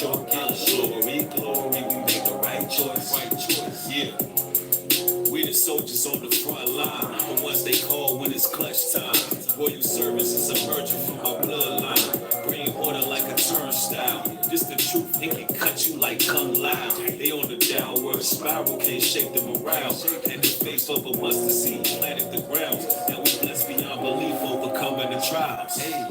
short, glory, glory, we make the right choice, yeah. We the soldiers on the front line, the ones they call when it's clutch time. Royal service is emerging from our bloodline. Bring order like a turnstile. This the truth, it can cut you like Kung Lao. They on the downward spiral, can't shake the morale. And the face of a mustard seed planted the ground. Now we blessed beyond belief, overcoming the trials. Hey,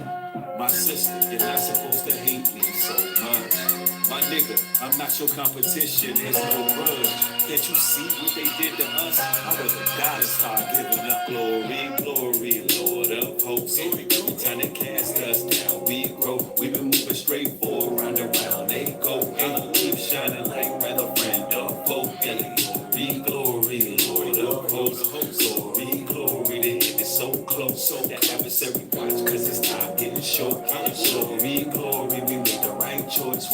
my sister, you're not supposed to hate me so much. My nigga, I'm not your competition, there's no grudge. Can't you see what they did to us? I was a goddess, start giving up glory, glory, Lord of hosts. Every time they cast us down, we grow. We've been moving straight forward, round and round they go. And I keep shining like brother, friend of foe. Glory, glory, Lord of hosts. Glory, glory, the hit is so close. So that adversary watch, cause it's time getting short. Glory, glory, we made the right choice.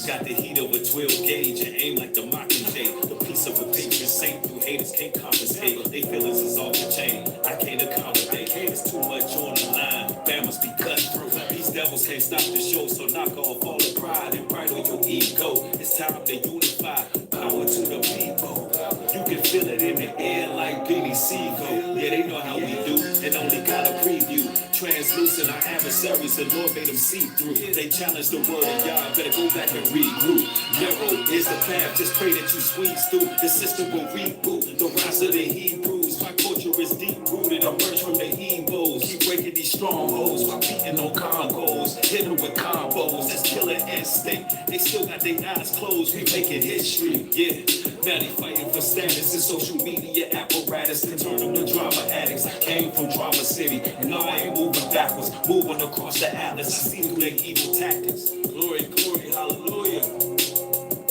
Got the heat of a 12 gauge and aim like the Mockingjay. The piece of a patron saint who haters can't compensate. They feelings is off the chain. I can't accommodate. It's too much on the line. Bama's be cut through. These devils can't stop the show, so knock off all the pride and pride on your ego. It's time to unify. Power to the people. You can feel it in the air like Benny Siegel. Yeah, they know how we do, and only got a preview. Translucent our adversaries, the Lord made them see through. They challenge the word of y'all, better go back and regroup. Narrow is the path, just pray that you squeeze through. The system will reboot, the rise of the Hebrews. My culture is deep rooted, emerge from the Hebrews. Keep breaking these strongholds while beating on Congos. Hitting with combos, that's killer instinct. They still got their eyes closed, we making history, yeah. Now they fighting for status and social media apparatus to turn them to drama addicts. I came from Drama City, and now I ain't moving backwards, moving across the atlas. I see through their evil tactics. Glory, glory, hallelujah.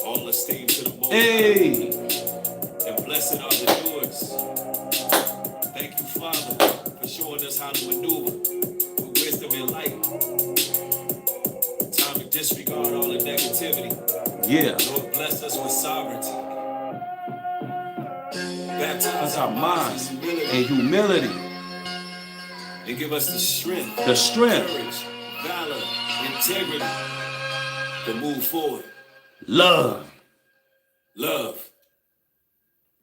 All esteem to the Most High. And blessed are the doers. Thank you, Father, for showing us how to maneuver with wisdom and light. Time to disregard all the negativity. Yeah. Lord bless us with sovereignty. Baptize our minds in humility. And give us the strength, courage, valor, integrity to move forward. Love.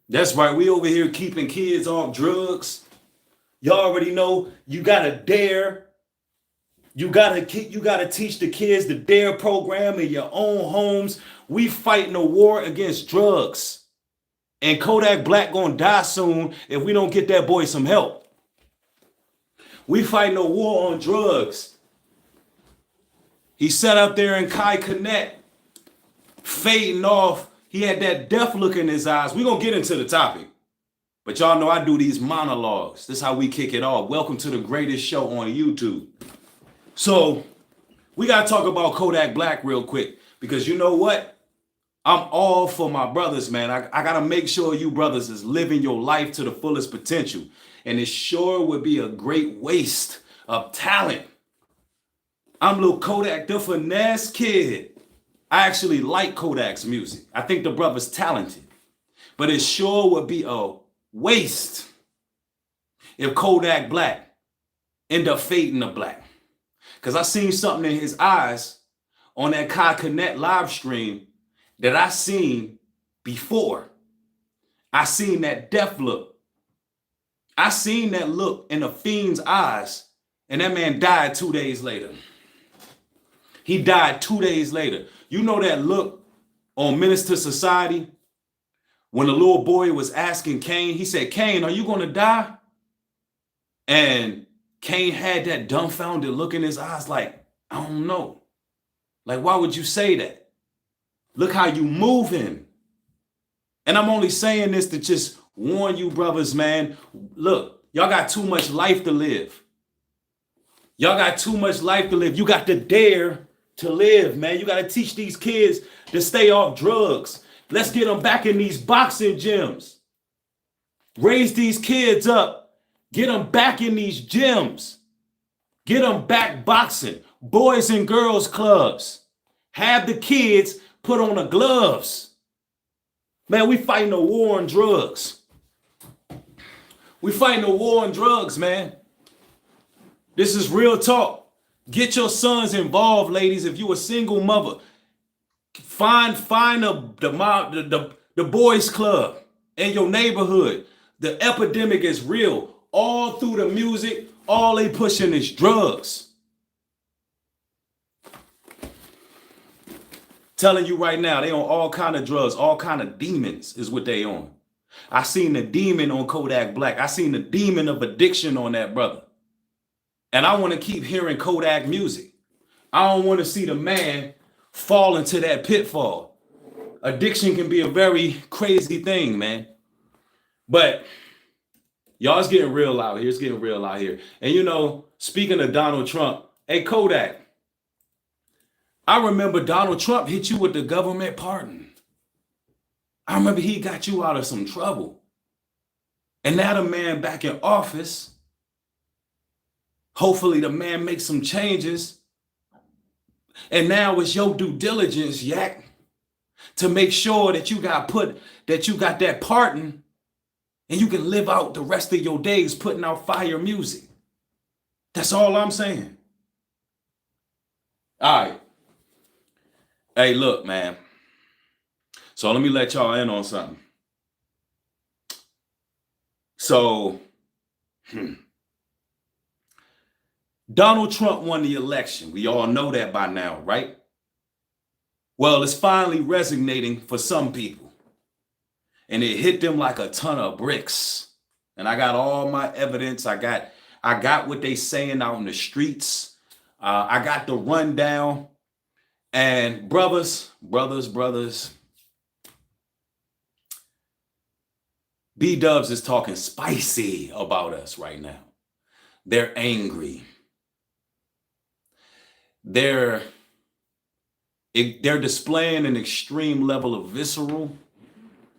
That's right. We over here keeping kids off drugs. You already know you gotta dare. You gotta teach the kids the DARE program in your own homes. We fighting a war against drugs. And Kodak Black gonna die soon if we don't get that boy some help. We fighting a war on drugs. He sat up there in Kai Connect, fading off. He had that death look in his eyes. We're gonna get into the topic. But y'all know I do these monologues. This is how we kick it off. Welcome to the greatest show on YouTube. So we gotta talk about Kodak Black real quick, because you know what? I'm all for my brothers, man. I gotta make sure you brothers is living your life to the fullest potential. And it sure would be a great waste of talent. I'm little Kodak the Finesse kid. I actually like Kodak's music. I think the brother's talented. But it sure would be a waste if Kodak Black end up fading to black. Because I seen something in his eyes on that Kai Connect live stream that I seen before. I seen that death look. I seen that look in a fiend's eyes, and that man died 2 days later. He died 2 days later. You know that look on Menace to Society when the little boy was asking Cain, he said, "Cain, are you gonna die?" And Cain had that dumbfounded look in his eyes like, "I don't know." Like, why would you say that? Look how you moving. And I'm only saying this to just warn you brothers, man. Look, y'all got too much life to live. Y'all got too much life to live. You got to dare to live, man. You got to teach these kids to stay off drugs. Let's get them back in these boxing gyms. Raise these kids up. Get them back in these gyms. Get them back boxing. Boys and girls clubs. Have the kids put on the gloves. Man, we fighting a war on drugs. We fighting a war on drugs, man. This is real talk. Get your sons involved, ladies. If you a single mother, Find the boys club in your neighborhood. The epidemic is real. All through the music, all they pushing is drugs. Telling you right now, they on all kind of drugs, all kind of demons is what they on. I seen the demon on Kodak Black. I seen the demon of addiction on that brother. And I want to keep hearing Kodak music. I don't want to see the man fall into that pitfall. Addiction can be a very crazy thing, man. But y'all, it's getting real out here. It's getting real out here. And you know, speaking of Donald Trump, hey, Kodak, I remember Donald Trump hit you with the government pardon. I remember he got you out of some trouble. And now the man back in office, hopefully the man makes some changes. And now it's your due diligence, yak, to make sure that you got that pardon and you can live out the rest of your days putting out fire music. That's all I'm saying. All right. Hey, look, man. So let me let y'all in on something. So, Donald Trump won the election. We all know that by now, right? Well, it's finally resonating for some people. And it hit them like a ton of bricks. And I got all my evidence. I got what they saying out in the streets. I got the rundown. And brothers, B-Dubs is talking spicy about us right now. They're angry. They're displaying an extreme level of visceral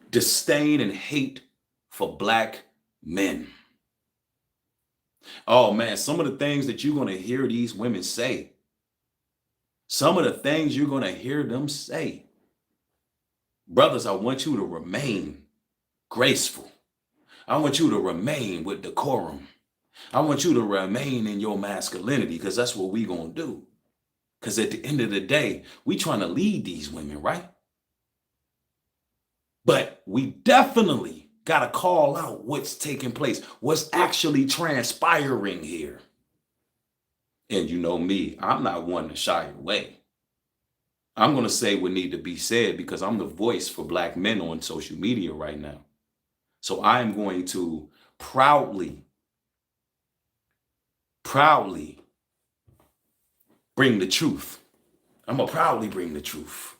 disdain and hate for black men. Oh man, some of the things that you're going to hear these women say, some of the things you're going to hear them say. Brothers, I want you to remain graceful. I want you to remain with decorum. I want you to remain in your masculinity, because that's what we're going to do. Because at the end of the day, we trying to lead these women, right? But we definitely got to call out what's taking place, what's actually transpiring here. And you know me, I'm not one to shy away. I'm going to say what need to be said because I'm the voice for black men on social media right now. So I am going to proudly bring the truth. I'm going to proudly bring the truth.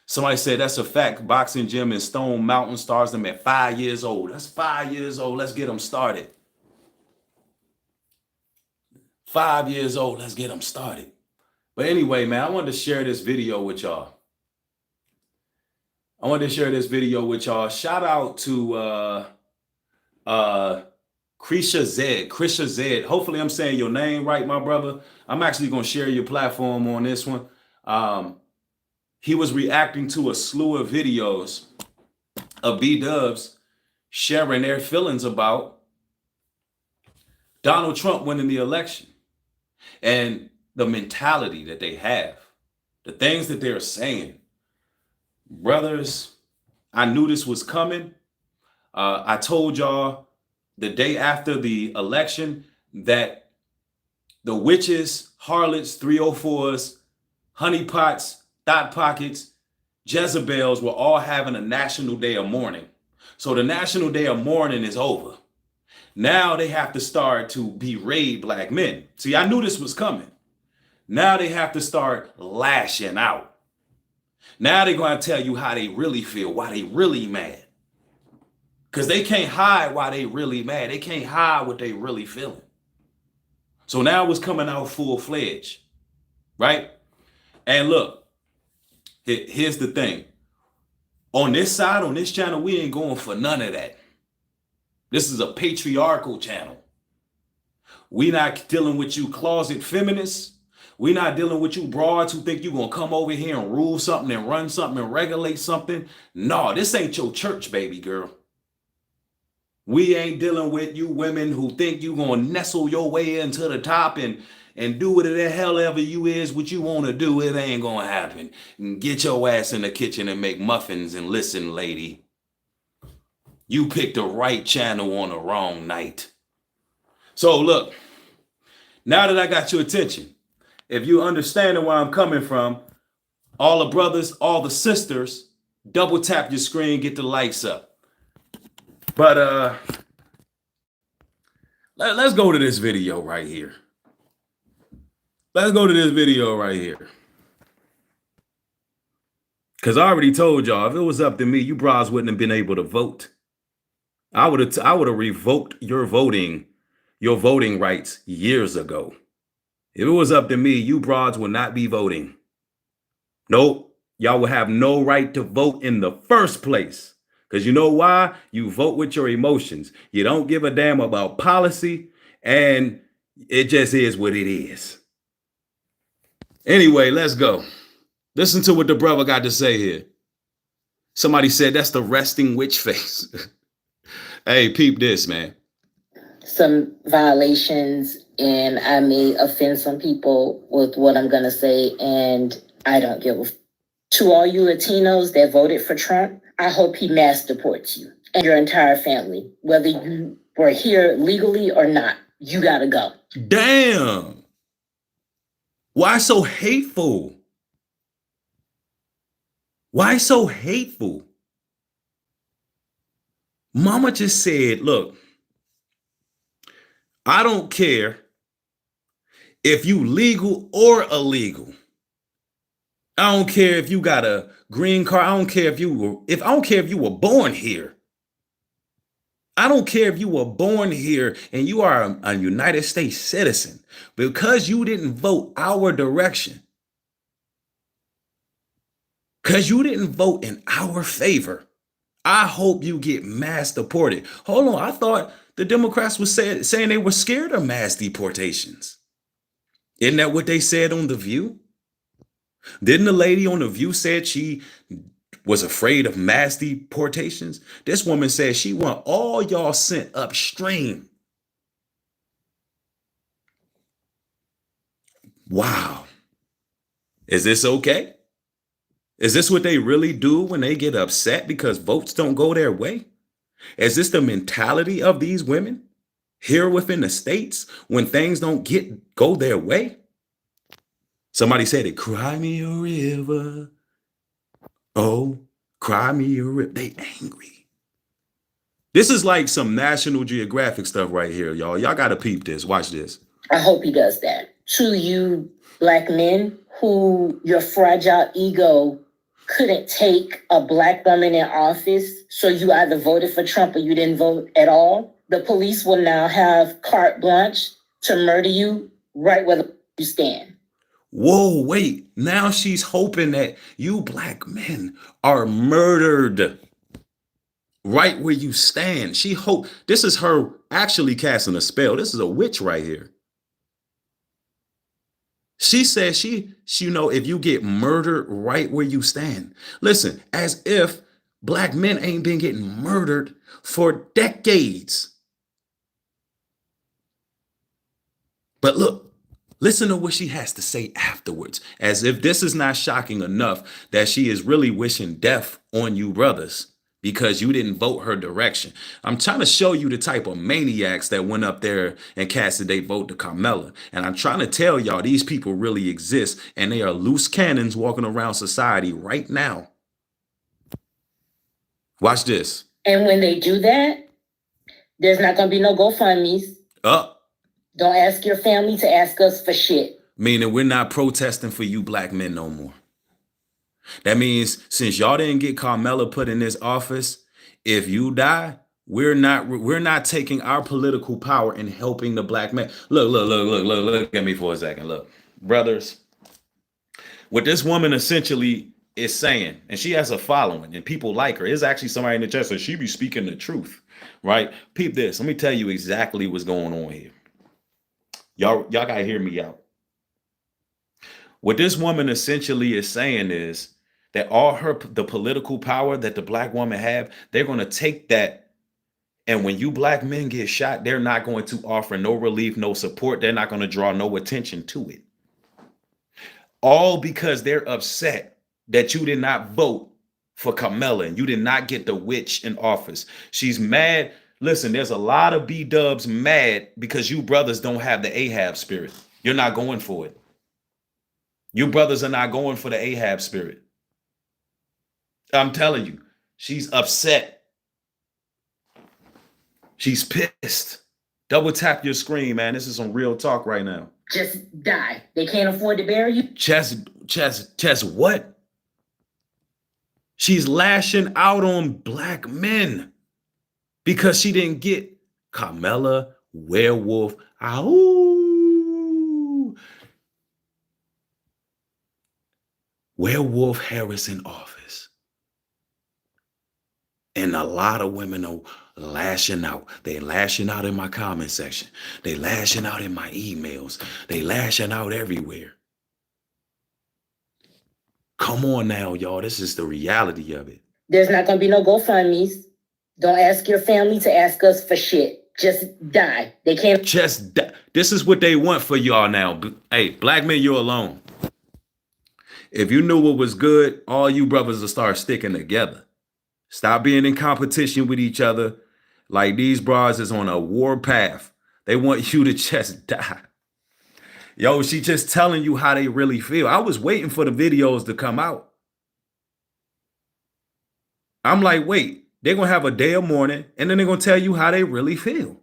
Somebody said that's a fact. Boxing gym in Stone Mountain starts them at 5 years old. That's 5 years old. Let's get them started. 5 years old. Let's get them started. But anyway, man, I wanted to share this video with y'all. Shout out to Krisha Z. Hopefully I'm saying your name right, my brother. I'm actually going to share your platform on this one. He was reacting to a slew of videos of B-Dubs sharing their feelings about Donald Trump winning the election and the mentality that they have, the things that they're saying. Brothers, I knew this was coming. I told y'all the day after the election that the witches, harlots, 304s, honeypots, thought pockets, Jezebels were all having a national day of mourning. So the national day of mourning is over. Now they have to start to berate black men. See, I knew this was coming. Now they have to start lashing out. Now they're going to tell you how they really feel, why they really mad. Because they can't hide why they really mad. They can't hide what they really feeling. So now it's coming out full-fledged, right? And look, here's the thing. On this side, on this channel, we ain't going for none of that. This is a patriarchal channel. We not dealing with you closet feminists. We not dealing with you broads who think you're going to come over here and rule something and run something and regulate something. No, this ain't your church, baby girl. We ain't dealing with you women who think you're going to nestle your way into the top and and do what the hell ever you is what you want to do, it ain't gonna happen. Get your ass in the kitchen and make muffins and listen, lady. You picked the right channel on the wrong night. So look, now that I got your attention, if you understand where I'm coming from, all the brothers, all the sisters, double tap your screen, get the lights up. But let's go to this video right here. Let's go to this video right here. Because I already told y'all, if it was up to me, you bras wouldn't have been able to vote. I would have revoked your voting rights years ago. If it was up to me, you broads would not be voting. Nope. Y'all would have no right to vote in the first place. Because you know why? You vote with your emotions. You don't give a damn about policy, and it just is what it is. Anyway, let's go. Listen to what the brother got to say here. Somebody said that's the resting witch face. Hey, peep this, man. Some violations, and I may offend some people with what I'm going to say, and I don't give a f. To all you Latinos that voted for Trump, I hope he mass deports you and your entire family. Whether you were here legally or not, you got to go. Damn. Why so hateful? Why so hateful? Mama just said, look, I don't care if you legal or illegal. I don't care if you got a green card. I don't care if you were born here. I don't care if you were born here and you are a United States citizen. Because you didn't vote our direction, because you didn't vote in our favor, I hope you get mass deported. Hold on, I thought the Democrats were saying they were scared of mass deportations. Isn't that what they said on The View? Didn't the lady on The View said she was afraid of mass deportations? This woman said she want all y'all sent upstream. Wow. Is this okay? Is this what they really do when they get upset because votes don't go their way? Is this the mentality of these women here within the states when things don't go their way? Somebody said it, cry me a river. Oh, cry me a river. They angry. This is like some National Geographic stuff right here, y'all. Y'all got to peep this. Watch this. I hope he does that. To you Black men who your fragile ego couldn't take a Black woman in office, so you either voted for Trump or you didn't vote at all, the police will now have carte blanche to murder you right where you stand. Whoa, wait. Now she's hoping that you Black men are murdered right where you stand. This is her actually casting a spell. This is a witch right here. She says if you get murdered right where you stand. Listen, as if Black men ain't been getting murdered for decades. But look, listen to what she has to say afterwards, as if this is not shocking enough that she is really wishing death on you brothers because you didn't vote her direction. I'm trying to show you the type of maniacs that went up there and casted their vote to Carmella. And I'm trying to tell y'all these people really exist, and they are loose cannons walking around society right now. Watch this. And when they do that, there's not going to be no GoFundMes. Don't ask your family to ask us for shit. Meaning we're not protesting for you Black men no more. That means since y'all didn't get Carmella put in this office, if you die, we're not taking our political power and helping the Black man. Look at me for a second. Look, brothers, what this woman essentially is saying, and she has a following and people like her, is actually somebody in the chat says she be speaking the truth, right? Peep this. Let me tell you exactly what's going on here. Y'all gotta hear me out. What this woman essentially is saying is that the political power that the Black woman have, they're going to take that And when you black men get shot, they're not going to offer no relief, no support. They're not going to draw no attention to it. All because they're upset that you did not vote for Kamala and you did not get the witch in office. She's mad. Listen, there's a lot of B-dubs mad because you brothers don't have the Ahab spirit. You're not going for it. You brothers are not going for the Ahab spirit. I'm telling you, she's upset. She's pissed. Double tap your screen, man. This is some real talk right now. Just die. They can't afford to bury you. Chess what? She's lashing out on black men because she didn't get Kamala Werewolf. Ow. Werewolf Harris in office. And a lot of women are lashing out. They lashing out in my comment section. They lashing out in my emails. They lashing out everywhere. Come on now, y'all. This is the reality of it. There's not going to be no GoFundMes. Don't ask your family to ask us for shit. Just die. They can't. Just die. This is what they want for y'all now. Hey, black men, you're alone. If you knew what was good, all you brothers will start sticking together. Stop being in competition with each other. Like these bras is on a war path. They want you to just die. Yo, she just telling you how they really feel. I was waiting for the videos to come out. I'm like, wait, they're going to have a day of mourning and then they're going to tell you how they really feel.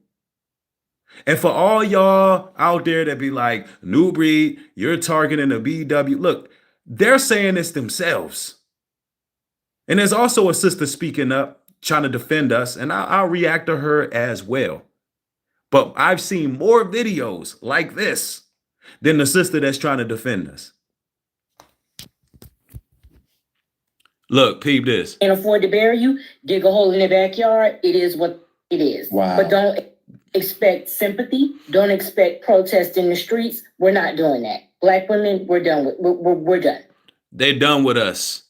And for all y'all out there that be like, New Breed, you're targeting the BW. Look, they're saying this themselves. And there's also a sister speaking up, trying to defend us, and I'll react to her as well. But I've seen more videos like this than the sister that's trying to defend us. Look, peep this. Can't afford to bury you, dig a hole in their backyard. It is what it is. Wow. But don't expect sympathy. Don't expect protest in the streets. We're not doing that. Black women, we're done with. We're done. They're done with us.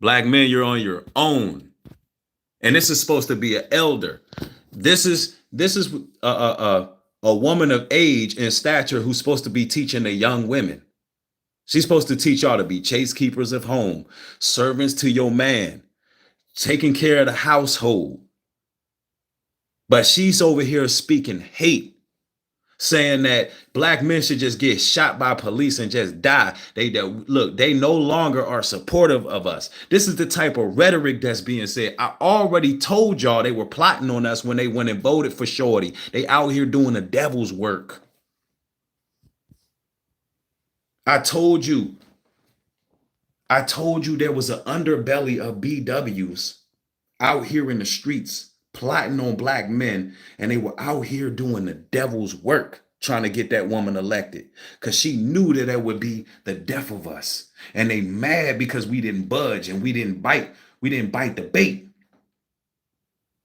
Black men, you're on your own. And this is supposed to be an elder. This is a woman of age and stature who's supposed to be teaching the young women. She's supposed to teach y'all to be chase keepers of home, servants to your man, taking care of the household. But she's over here speaking hate, saying that black men should just get shot by police and just die. They no longer are supportive of us. This is the type of rhetoric that's being said. I already told y'all they were plotting on us when they went and voted for Shorty. They out here doing the devil's work. I told you there was an underbelly of BWs out here in the streets plotting on black men, and they were out here doing the devil's work trying to get that woman elected because she knew that would be the death of us. And they mad because we didn't budge and we didn't bite the bait.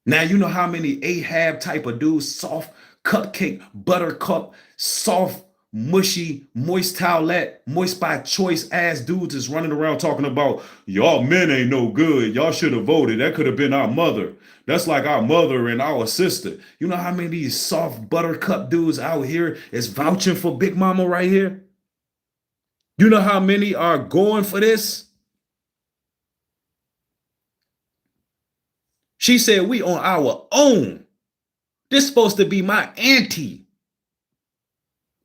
Now you know how many Ahab type of dudes, soft cupcake, buttercup, soft, mushy, moist towelette, moist by choice ass dudes is running around talking about y'all men ain't no good. Y'all should have voted. That could have been our mother. That's like our mother and our sister. You know how many of these soft buttercup dudes out here is vouching for Big Mama right here? You know how many are going for this? She said we on our own. This supposed to be my auntie.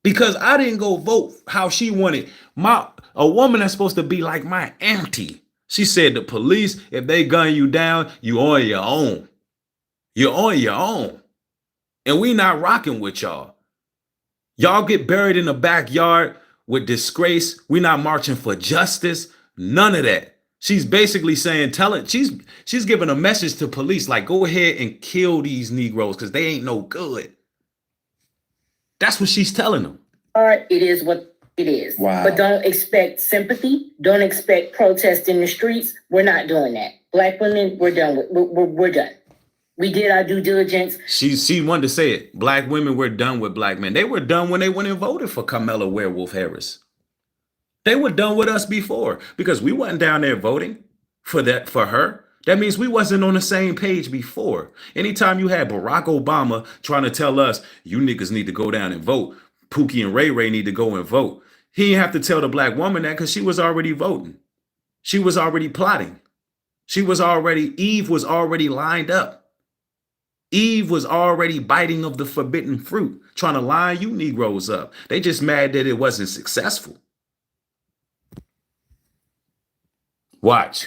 Because I didn't go vote how she wanted. A woman that's supposed to be like my auntie. She said the police, if they gun you down, you on your own. You're on your own. And we not rocking with y'all. Y'all get buried in the backyard with disgrace. We not marching for justice. None of that. She's basically saying, she's giving a message to police like, go ahead and kill these Negroes because they ain't no good. That's what she's telling them. It is what it is. Wow. But don't expect sympathy. Don't expect protest in the streets. We're not doing that. Black women, we're done with. We're done. We did our due diligence. She wanted to say it. Black women, we're done with black men. They were done when they went and voted for Kamala Werewolf Harris. They were done with us before because we wasn't down there voting for her. That means we wasn't on the same page before. Anytime you had Barack Obama trying to tell us, you niggas need to go down and vote, Pookie and Ray Ray need to go and vote, he didn't have to tell the black woman that because she was already voting. She was already plotting. Eve was already lined up. Eve was already biting of the forbidden fruit, trying to line you Negroes up. They just mad that it wasn't successful. Watch.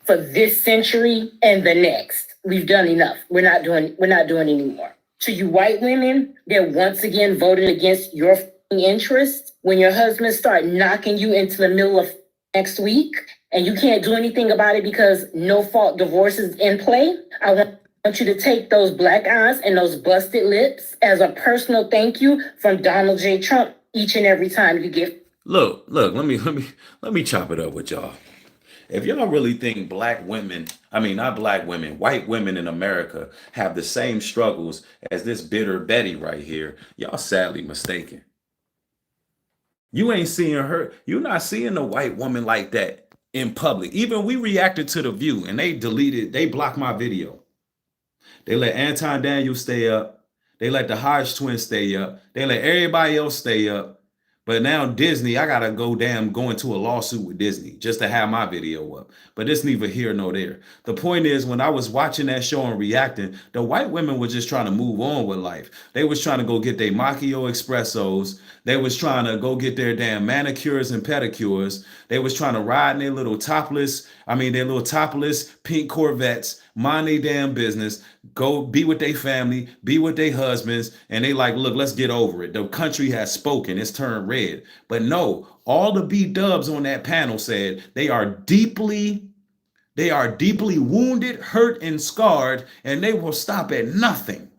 For this century and the next, we've done enough. We're not doing anymore. To you white women, they're once again voting against your interests. When your husbands start knocking you into the middle of next week and you can't do anything about it because no fault divorce is in play, I want you to take those black eyes and those busted lips as a personal thank you from Donald J. Trump each and every time you get. Look, let me chop it up with y'all. If y'all really think black women, I mean, not black women, white women in America have the same struggles as this bitter Betty right here, y'all sadly mistaken. You ain't seeing her. You're not seeing a white woman like that in public. Even we reacted to The View and they blocked my video. They let Anton Daniels stay up. They let the Hodge twins stay up. They let everybody else stay up. But now Disney, I gotta go into a lawsuit with Disney just to have my video up. But it's neither here nor there. The point is, when I was watching that show and reacting, the white women were just trying to move on with life. They was trying to go get their macchio espressos. They was trying to go get their damn manicures and pedicures. They was trying to ride in their little topless pink Corvettes, mind their damn business, go be with their family, be with their husbands, and they like, look, let's get over it. The country has spoken, it's turned red. But no, all the B-dubs on that panel said they are deeply wounded, hurt, and scarred, and they will stop at nothing.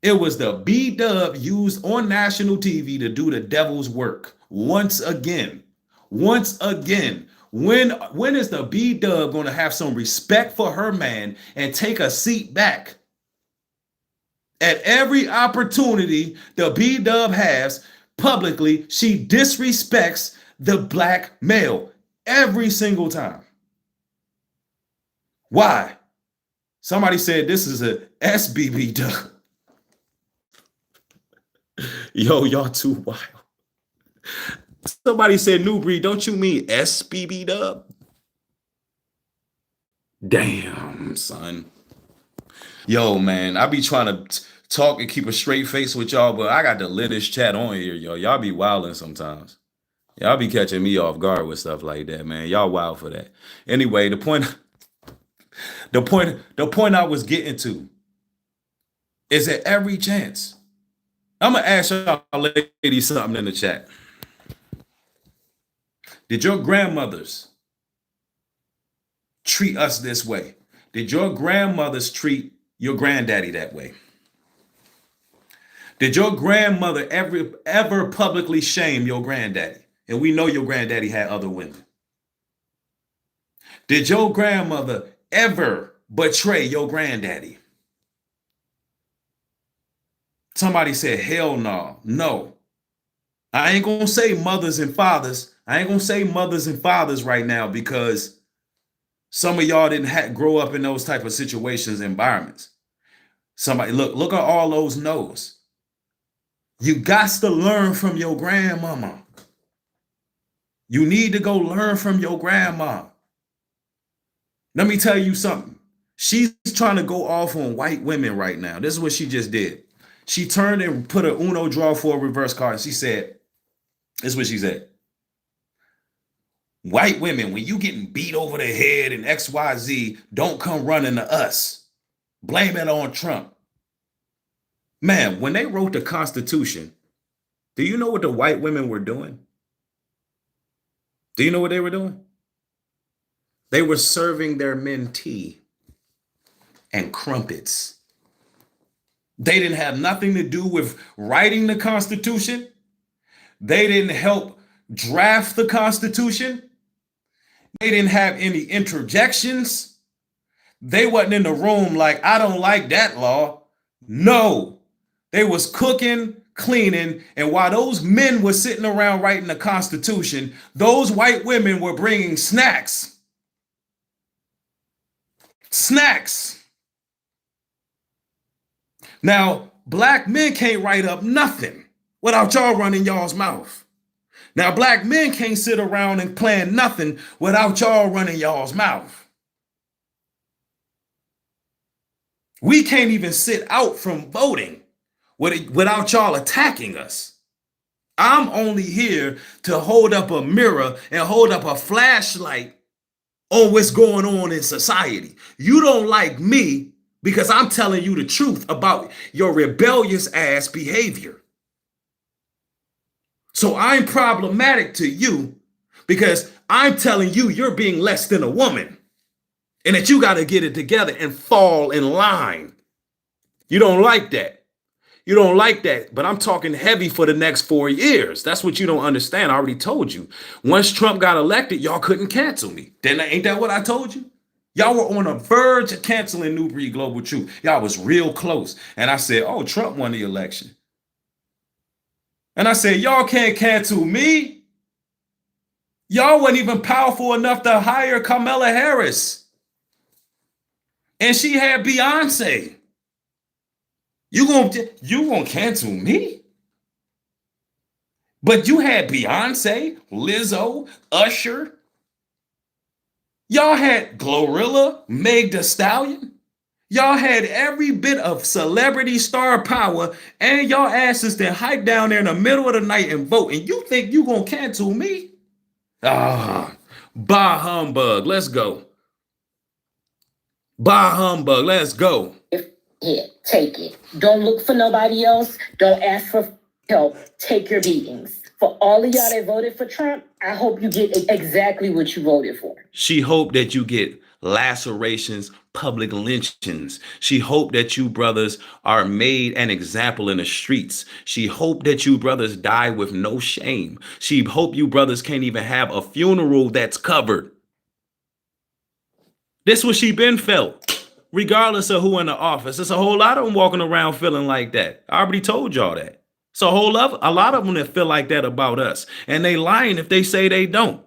It was the B-dub used on national TV to do the devil's work once again. Once again. When is the B-dub going to have some respect for her man and take a seat back? At every opportunity the B-dub has publicly, she disrespects the black male every single time. Why? Somebody said this is a SBB dub. Yo, y'all too wild. Somebody said, New Breed, don't you mean SBB dub? Damn, son. Yo, man, I be trying to talk and keep a straight face with y'all, but I got the littest chat on here, yo. Y'all be wilding sometimes. Y'all be catching me off guard with stuff like that, man. Y'all wild for that. Anyway, the point I was getting to is that every chance. I'm gonna ask y'all ladies something in the chat. Did your grandmothers treat us this way? Did your grandmothers treat your granddaddy that way? Did your grandmother ever publicly shame your granddaddy? And we know your granddaddy had other women. Did your grandmother ever betray your granddaddy? Somebody said, hell no. No. I ain't gonna say mothers and fathers. I ain't gonna say mothers and fathers right now because some of y'all didn't grow up in those type of situations, environments. Somebody look at all those no's. You got to learn from your grandmama. You need to go learn from your grandma. Let me tell you something. She's trying to go off on white women right now. This is what she just did. She turned and put an Uno draw for a reverse card. She said, this is what she said. White women, when you getting beat over the head and XYZ, don't come running to us. Blame it on Trump. Man, when they wrote the Constitution, do you know what the white women were doing? Do you know what they were doing? They were serving their men tea and crumpets. They didn't have nothing to do with writing the Constitution. They didn't help draft the Constitution. They didn't have any interjections. They wasn't in the room like, I don't like that law. No, they was cooking, cleaning, and while those men were sitting around writing the Constitution, those white women were bringing snacks. Snacks. Now, black men can't write up nothing without y'all running y'all's mouth. Now, black men can't sit around and plan nothing without y'all running y'all's mouth. We can't even sit out from voting without y'all attacking us. I'm only here to hold up a mirror and hold up a flashlight on what's going on in society. You don't like me because I'm telling you the truth about your rebellious ass behavior. So I'm problematic to you because I'm telling you you're being less than a woman and that you got to get it together and fall in line. You don't like that. You don't like that, but I'm talking heavy for the next 4 years. That's what you don't understand. I already told you. Once Trump got elected, y'all couldn't cancel me. Ain't that what I told you? Y'all were on the verge of canceling New Breed Global Truth. Y'all was real close. And I said, oh, Trump won the election. And I said, y'all can't cancel me. Y'all weren't even powerful enough to hire Kamala Harris. And she had Beyonce. You gonna cancel me? But you had Beyonce, Lizzo, Usher. Y'all had Glorilla, Meg Thee Stallion. Y'all had every bit of celebrity star power, and y'all asses that hype down there in the middle of the night and vote. And you think you gonna cancel me? Ah, bah humbug. Let's go. Bah humbug. Let's go. Yeah, take it. Don't look for nobody else. Don't ask for help. Take your beatings. For all of y'all that voted for Trump, I hope you get exactly what you voted for. She hoped that you get lacerations, public lynchings. She hoped that you brothers are made an example in the streets. She hoped that you brothers die with no shame. She hoped you brothers can't even have a funeral that's covered. This what she been felt. Regardless of who in the office, there's a whole lot of them walking around feeling like that. I already told y'all that. So a lot of them that feel like that about us. And they lying if they say they don't.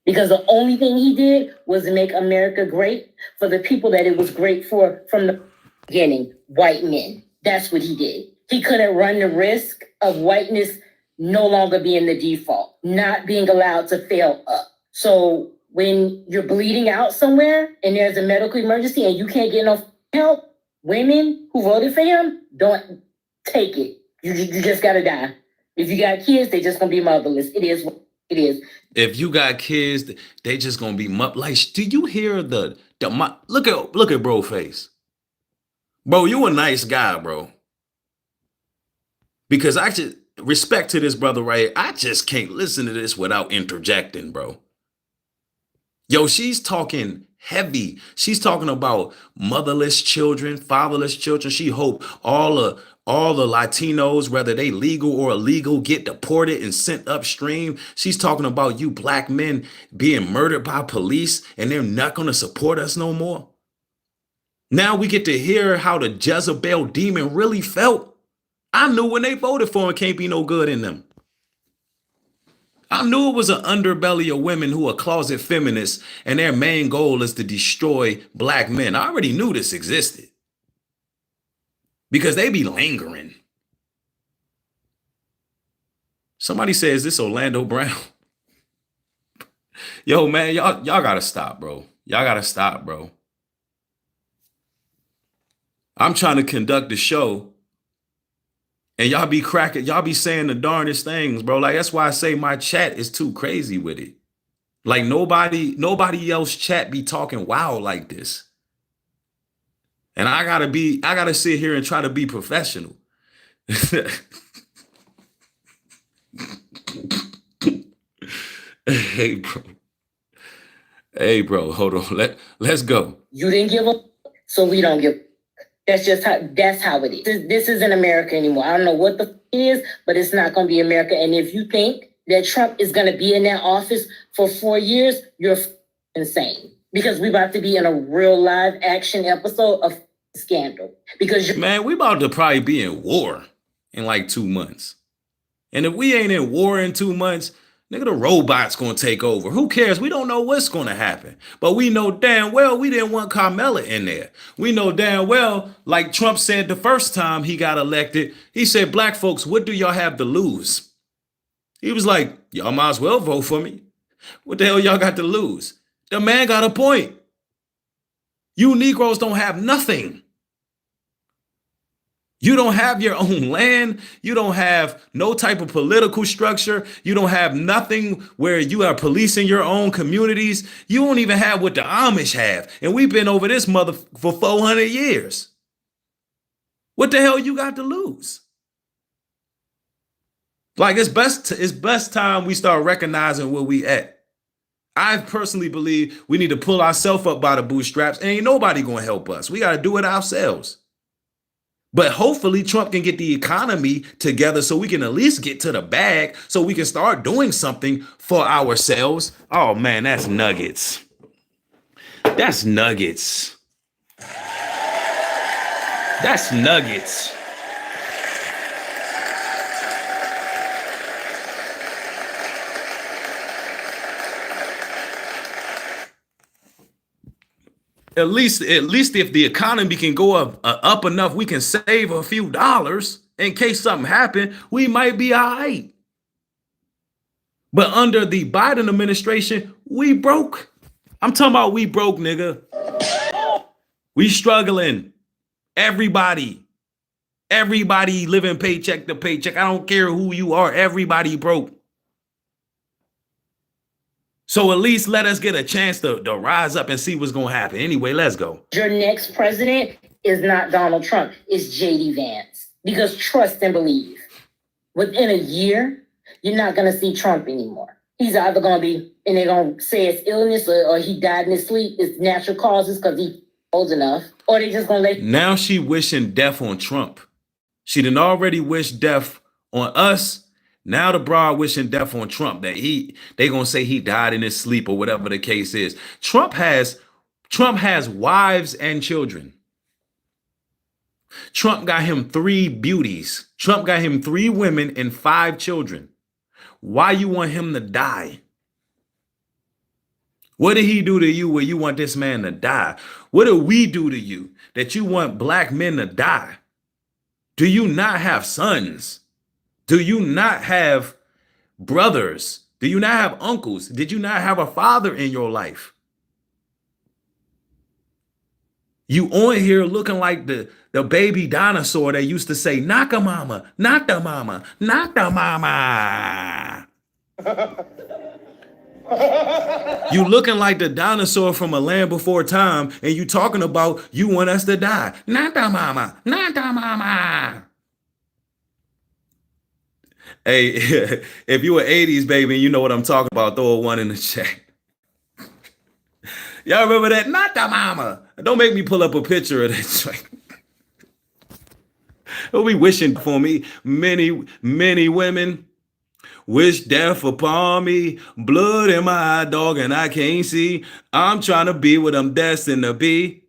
Because the only thing he did was make America great for the people that it was great for from the beginning, white men. That's what he did. He couldn't run the risk of whiteness no longer being the default, not being allowed to fail up. So when you're bleeding out somewhere and there's a medical emergency and you can't get no help, women who voted for him, don't take it. You just gotta die. If you got kids, they just gonna be motherless. It is what it is. If you got kids, they just gonna be like. Do you hear look at bro face, bro? You a nice guy, bro. Because I just respect to this brother right here. I just can't listen to this without interjecting, bro. Yo, she's talking heavy. She's talking about motherless children, fatherless children. She hope all the Latinos, whether they legal or illegal, get deported and sent upstream. She's talking about you black men being murdered by police and they're not going to support us no more. Now we get to hear how the Jezebel demon really felt. I knew when they voted for him, can't be no good in them. I knew it was an underbelly of women who are closet feminists and their main goal is to destroy black men. I already knew this existed because they be lingering. Somebody says this Orlando Brown. Yo, man, y'all gotta stop, bro. Y'all gotta stop, bro. I'm trying to conduct the show. And y'all be saying the darndest things, bro. Like, that's why I say my chat is too crazy with it. Like, nobody else chat be talking wild like this. And I gotta sit here and try to be professional. Hey, bro, hold on. Let's go. You didn't give up, so we don't give. That's how it is. This isn't America anymore. I don't know what the it is, but it's not going to be America. And if you think that Trump is going to be in that office for 4 years, you're insane. Because we're about to be in a real live action episode of Scandal. Because man, we about to probably be in war in like 2 months. And if we ain't in war in 2 months, Nigga, the robot's gonna take over. Who cares? We don't know what's gonna happen. But we know damn well we didn't want Carmella in there. We know damn well, like Trump said the first time he got elected, he said, black folks, what do y'all have to lose? He was like, y'all might as well vote for me. What the hell y'all got to lose? The man got a point. You Negroes don't have nothing. You don't have your own land. You don't have no type of political structure. You don't have nothing where you are policing your own communities. You don't even have what the Amish have. And we've been over this mother for 400 years. What the hell you got to lose? Like it's best time we start recognizing where we at. I personally believe we need to pull ourselves up by the bootstraps, and ain't nobody gonna help us. We got to do it ourselves. But hopefully Trump can get the economy together so we can at least get to the bag so we can start doing something for ourselves. Oh man, that's nuggets. That's nuggets. That's nuggets. At least if the economy can go up enough, we can save a few dollars in case something happened. We might be all right. But under the Biden administration, we broke. I'm talking about we broke, nigga. We struggling. Everybody living paycheck to paycheck. I don't care who you are. Everybody broke. So at least let us get a chance to rise up and see what's going to happen. Anyway, let's go. Your next president is not Donald Trump. It's J.D. Vance. Because trust and believe. Within a year, you're not going to see Trump anymore. He's either going to be, and they're going to say it's illness or he died in his sleep. It's natural causes because he's old enough. Or they just going to let... Now she wishing death on Trump. She done already wished death on us. Now the broad wishing death on Trump that they gonna say he died in his sleep or whatever the case is. Trump has wives and children. Trump got him 3 beauties. Trump got him 3 women and 5 children. Why you want him to die? What did he do to you where you want this man to die? What did we do to you that you want black men to die? Do you not have sons? Do you not have brothers? Do you not have uncles? Did you not have a father in your life? You on here looking like the baby dinosaur that used to say, knock a mama, not the mama, not the mama. You looking like the dinosaur from A Land Before Time, and you talking about you want us to die. Not the mama, not the mama. Hey, if you were 80s baby, you know what I'm talking about, throw a 1 in the chat. Y'all remember that? Not the mama. Don't make me pull up a picture of that. Don't be wishing for me. Many women wish death upon me. Blood in my eye, dog, and I can't see. I'm trying to be what I'm destined to be.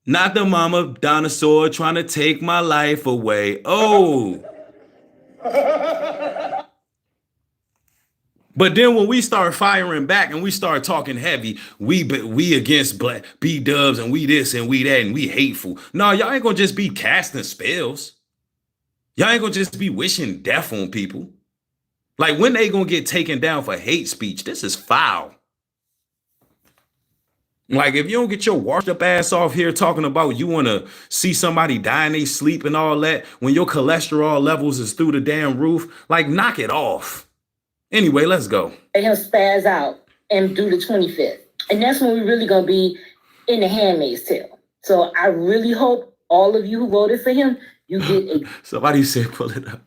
Not the mama dinosaur trying to take my life away. Oh. But then when we start firing back and we start talking heavy, we against black B-dubs and we this and we that and we hateful. No, y'all ain't gonna just be casting spells. Y'all ain't gonna just be wishing death on people. Like when they gonna get taken down for hate speech? This is foul. Like if you don't get your washed up ass off here talking about you want to see somebody die in their sleep and all that when your cholesterol levels is through the damn roof, like knock it off. Anyway, let's go. Let him spaz out and do the 25th. And that's when we're really going to be in the Handmaid's Tale. So I really hope all of you who voted for him, you get a... Somebody said pull it up.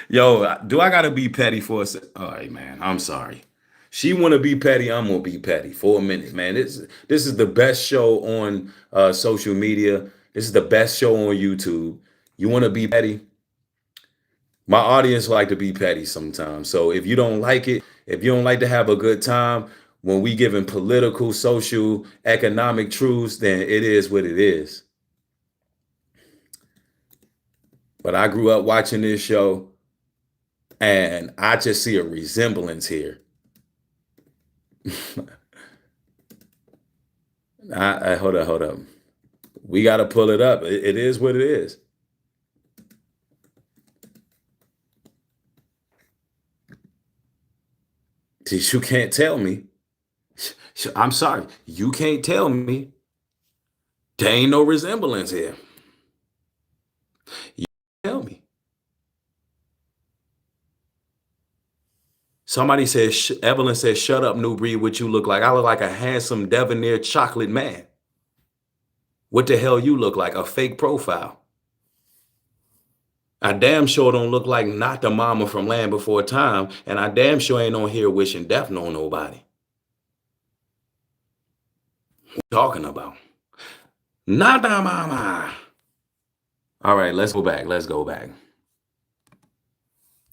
Yo, do I got to be petty for a second? All right, man, I'm sorry. She want to be petty. I'm going to be petty for a minute, man. This is the best show on social media. This is the best show on YouTube. You want to be petty? My audience like to be petty sometimes. So if you don't like it, if you don't like to have a good time when we giving political, social, economic truths, then it is what it is. But I grew up watching this show. And I just see a resemblance here. Hold up. We got to pull it up. It is what it is. You can't tell me. I'm sorry. You can't tell me there ain't no resemblance here. You tell me. Somebody says, Evelyn says, shut up, New Breed, what you look like. I look like a handsome debonair chocolate man. What the hell you look like? A fake profile. I damn sure don't look like not the mama from Land Before Time, and I damn sure ain't on here wishing death on nobody. What you talking about? Not the mama. All right, let's go back.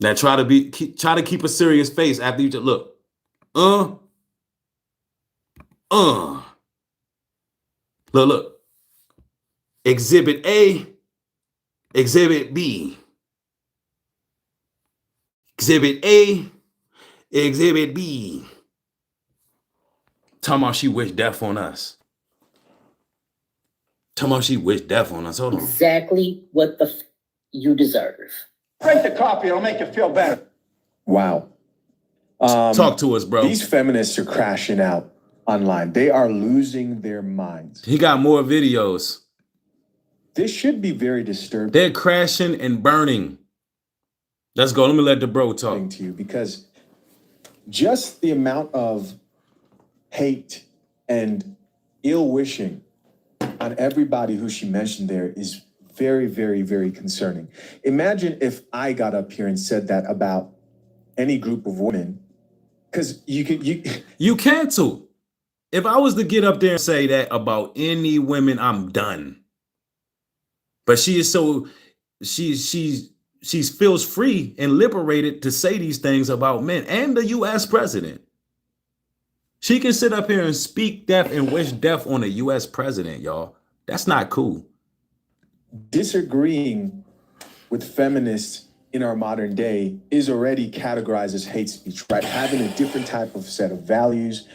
Now try to keep a serious face after you just look. Look. Exhibit A, Exhibit B. Exhibit A, Exhibit B. Talking about she wished death on us. Hold on. Exactly what you deserve. Drink the coffee, it'll make you feel better. Wow. Talk to us, bro. These feminists are crashing out online. They are losing their minds. He got more videos. This should be very disturbing. They're crashing and burning. Let's go. Let me let the bro talk. To you, because just the amount of hate and ill wishing on everybody who she mentioned there is very, very, very concerning. Imagine if I got up here and said that about any group of women, because you cancel. If I was to get up there and say that about any women, I'm done. But she is so she feels free and liberated to say these things about men and the U.S. president. She can sit up here and speak death and wish death on a U.S. president, y'all. That's not cool. Disagreeing with feminists in our modern day is already categorized as hate speech, right? Having a different type of set of values,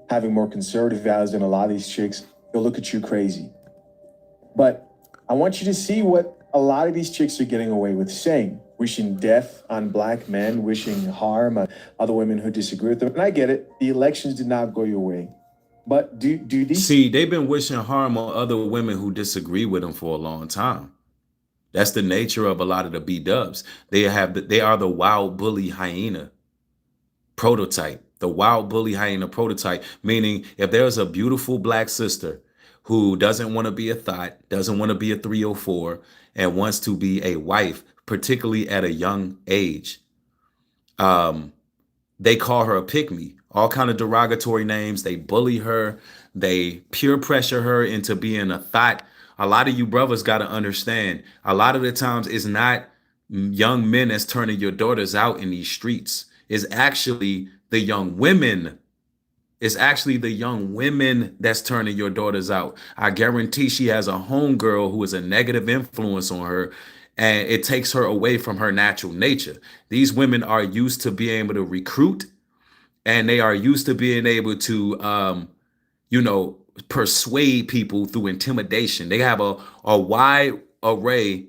having more conservative values than a lot of these chicks, they'll look at you crazy. But I want you to see what a lot of these chicks are getting away with saying, wishing death on black men, wishing harm on other women who disagree with them. And I get it. The elections did not go your way. But do these... See, they've been wishing harm on other women who disagree with them for a long time. That's the nature of a lot of the B-dubs. They are the wild bully hyena prototype. The wild bully hyena prototype, meaning if there's a beautiful black sister who doesn't want to be a thought, doesn't want to be a 304, and wants to be a wife, particularly at a young age, they call her a pick-me. All kind of derogatory names. They bully her. They peer pressure her into being a thought. A lot of you brothers got to understand, a lot of the times it's not young men that's turning your daughters out in these streets. It's actually the young women. It's actually the young women that's turning your daughters out. I guarantee she has a homegirl who is a negative influence on her, and it takes her away from her natural nature. These women are used to being able to recruit, and they are used to being able to, persuade people through intimidation. They have a wide array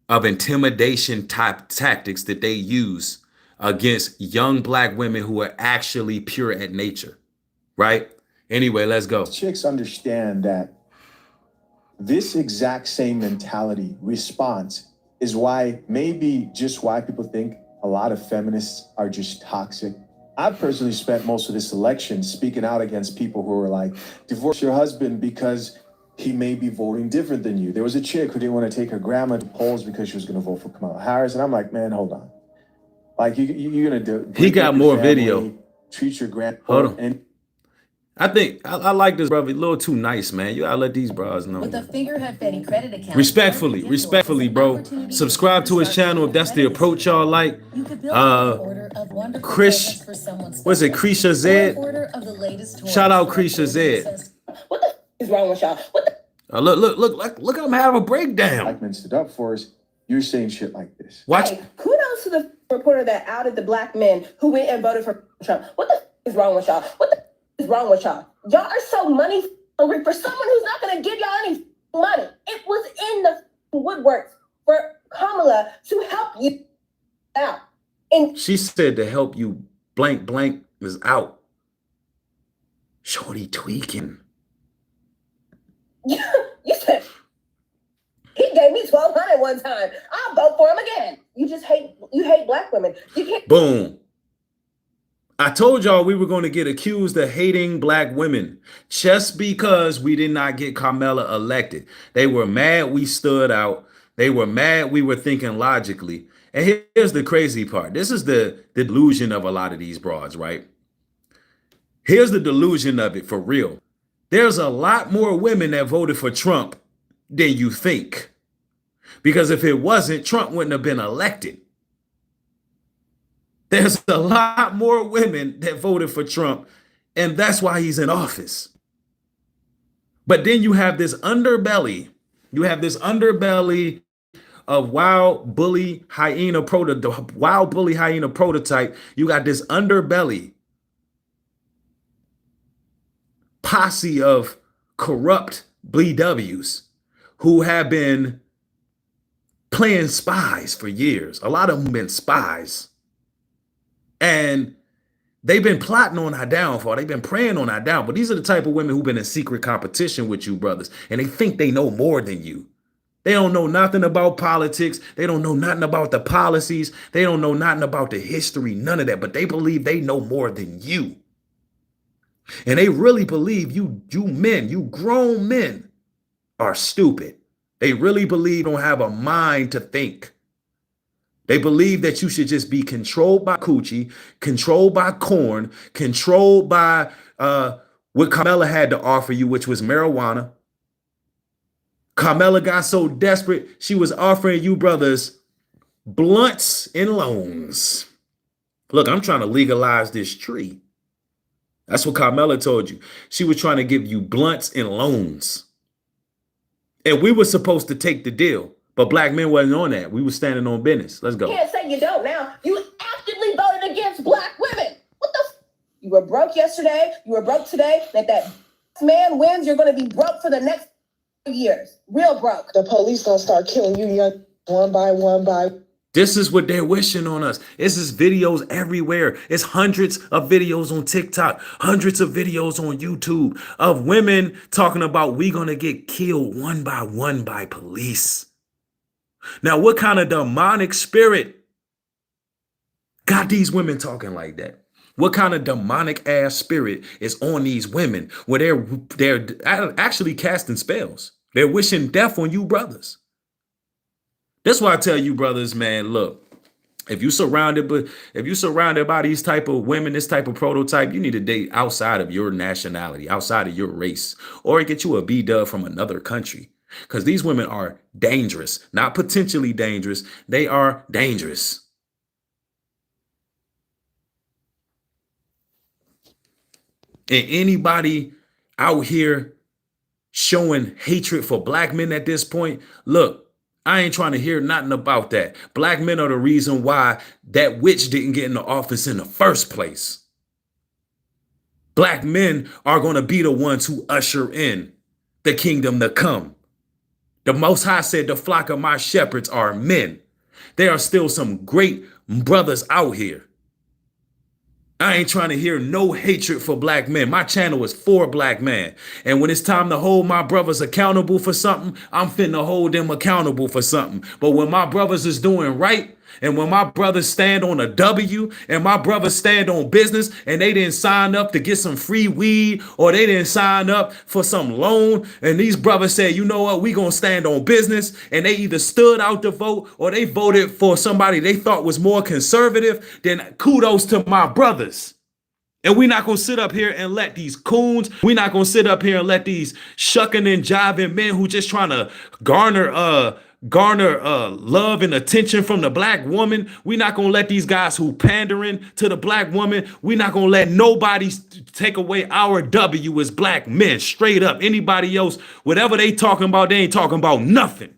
of intimidation type tactics that they use against young black women who are actually pure at nature. Right? Anyway, let's go. Chicks understand that this exact same mentality response is why people think a lot of feminists are just toxic. I've personally spent most of this election speaking out against people who are like, divorce your husband because he may be voting different than you. There was a chick who didn't want to take her grandma to polls because she was going to vote for Kamala Harris. And I'm like, man, hold on. Like, you're going to do... He got more video. Treat your grandma... Hold on. And I think I like this brother. A little too nice, man. You gotta let these bros know. With a figurehead Fetty credit account. Respectfully, bro. Subscribe to his channel if that's the approach y'all like. Chris, what's it? Krisha Zed. Shout out Krisha Zed. What the is wrong with y'all? Look! I'm having a breakdown. Like men stood up for us. You're saying shit like this. Watch. Hey, kudos to the reporter that outed the black men who went and voted for Trump. What the is wrong with y'all? What the is wrong with y'all? Y'all are so money hungry for someone who's not going to give y'all any money. It was in the woodworks for Kamala to help you out. And she said to help you blank blank is out. Shorty tweaking. you said he gave me $1,200 one time. I'll vote for him again. You hate black women. You can't. Boom. I told y'all we were going to get accused of hating black women just because we did not get Kamala elected. They were mad we stood out. They were mad we were thinking logically. And here's the crazy part. This is the delusion of a lot of these broads, right? Here's the delusion of it for real. There's a lot more women that voted for Trump than you think. Because if it wasn't, Trump wouldn't have been elected. There's a lot more women that voted for Trump, and that's why he's in office. But then you have this underbelly. You have this underbelly of wild bully hyena prototype. You got this underbelly posse of corrupt BWs who have been playing spies for years. A lot of them have been spies. And they've been plotting on our downfall. They've been preying on our downfall. But these are the type of women who've been in secret competition with you, brothers. And they think they know more than you. They don't know nothing about politics. They don't know nothing about the policies. They don't know nothing about the history, none of that. But they believe they know more than you. And they really believe you men, you grown men, are stupid. They really believe you don't have a mind to think. They believe that you should just be controlled by coochie, controlled by corn, controlled by what Kamala had to offer you, which was marijuana. Kamala got so desperate, she was offering you brothers blunts and loans. Look, I'm trying to legalize this tree. That's what Kamala told you. She was trying to give you blunts and loans. And we were supposed to take the deal. But black men wasn't on that. We were standing on business. Let's go. You can't say you don't now. You actively voted against black women. What the You were broke yesterday. You were broke today. If that man wins, you're going to be broke for the next years. Real broke. The police going to start killing you one by one. This is what they're wishing on us. This is videos everywhere. It's hundreds of videos on TikTok, hundreds of videos on YouTube of women talking about we going to get killed one by police. Now, what kind of demonic spirit got these women talking like that? What kind of demonic ass spirit is on these women where they're actually casting spells? They're wishing death on you brothers. That's why I tell you brothers, man, look, if you're surrounded by these type of women, this type of prototype, you need to date outside of your nationality, outside of your race, or get you a B-dub from another country. Because these women are dangerous, not potentially dangerous. They are dangerous. And anybody out here showing hatred for black men at this point, look, I ain't trying to hear nothing about that. Black men are the reason why that witch didn't get in the office in the first place. Black men are going to be the ones who usher in the kingdom to come. The Most High said the flock of my shepherds are men. There are still some great brothers out here. I ain't trying to hear no hatred for black men. My channel is for black men. And when it's time to hold my brothers accountable for something, I'm finna hold them accountable for something. But when my brothers is doing right, and when my brothers stand on a W, and my brothers stand on business, and they didn't sign up to get some free weed, or they didn't sign up for some loan, and these brothers said, you know what, we gonna stand on business, and they either stood out to vote, or they voted for somebody they thought was more conservative, then kudos to my brothers. And we're not going to sit up here and let these coons, we're not going to sit up here and let these shucking and jiving men who just trying to garner love and attention from the black woman. We're not going to let these guys who pandering to the black woman. We're not going to let nobody take away our W as black men. Straight up. Anybody else, whatever they talking about, they ain't talking about nothing.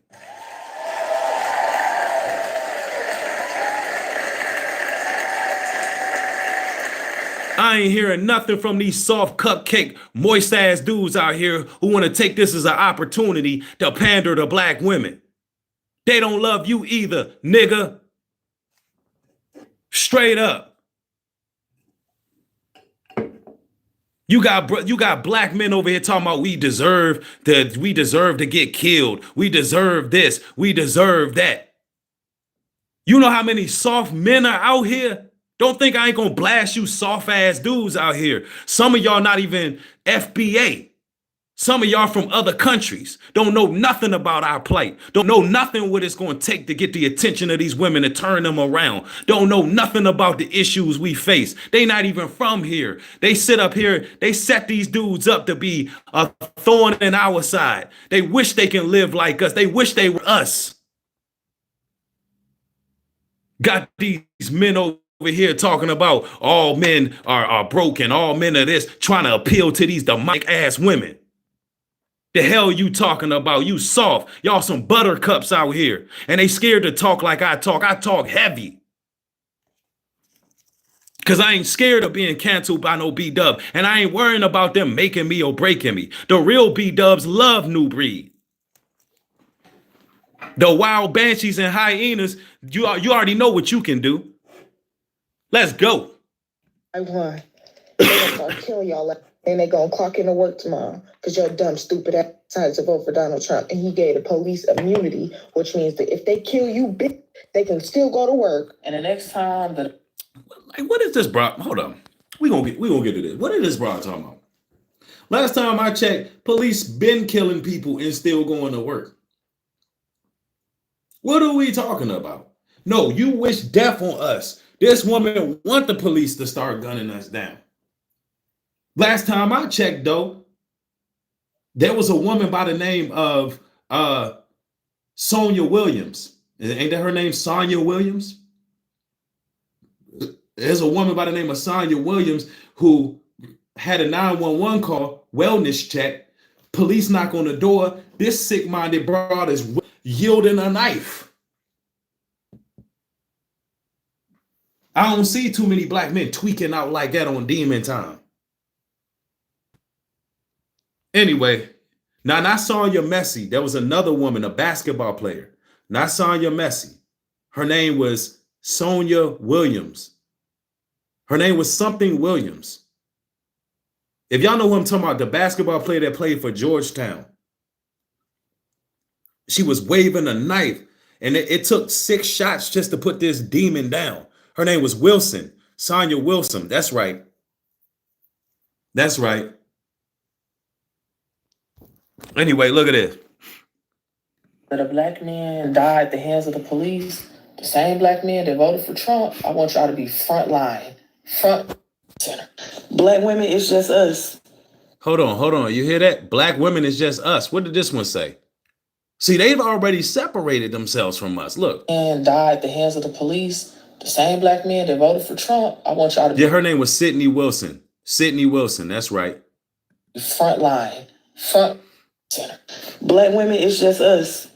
I ain't hearing nothing from these soft cupcake, moist ass dudes out here who want to take this as an opportunity to pander to black women. They don't love you either, nigga. Straight up. You got black men over here talking about we deserve to get killed. We deserve this. We deserve that. You know how many soft men are out here? Don't think I ain't gonna blast you soft ass dudes out here. Some of y'all not even FBA. Some of y'all from other countries don't know nothing about our plight. Don't know nothing what it's going to take to get the attention of these women to turn them around. Don't know nothing about the issues we face. They not even from here. They sit up here. They set these dudes up to be a thorn in our side. They wish they can live like us. They wish they were us. Got these men over here talking about all men are broken. All men are this, trying to appeal to these demonic ass women. The hell you talking about? You soft. Y'all some buttercups out here. And they scared to talk like I talk. I talk heavy. Because I ain't scared of being canceled by no B-dub. And I ain't worrying about them making me or breaking me. The real B-dubs love New Breed. The wild banshees and hyenas, you already know what you can do. Let's go. I won. They're gonna start killing y'all. And they're gonna clock into work tomorrow because your dumb, stupid ass decided to vote for Donald Trump, and he gave the police immunity, which means that if they kill you, bitch, they can still go to work. And the next time that what is this, bro? Hold on. We gonna get to this. What is this bro talking about? Last time I checked, police been killing people and still going to work. What are we talking about? No, you wish death on us. This woman want the police to start gunning us down. Last time I checked, though, there was a woman by the name of Sonia Williams. Ain't that her name, Sonia Williams? There's a woman by the name of Sonia Williams who had a 911 call, wellness check. Police knock on the door. This sick-minded broad is yielding a knife. I don't see too many black men tweaking out like that on demon time. Anyway, now not Sonya Messi. There was another woman, a basketball player. Not Sonya Messi. Her name was Sonia Williams. Her name was something Williams. If y'all know who I'm talking about, the basketball player that played for Georgetown. She was waving a knife, and it took 6 shots just to put this demon down. Her name was Wilson. Sonia Wilson. That's right. That's right. Anyway, look at this. that a black man died at the hands of the police, the same black men that voted for Trump, I want y'all to be front line, front center. Black women, it's just us. Hold on. You hear that? Black women is just us. What did this one say? See, they've already separated themselves from us. Look. And died at the hands of the police, the same black men that voted for Trump, I want y'all to be. Yeah, her name was Sydney Wilson. Sydney Wilson, that's right. Front line, front center. Black women, it's just us.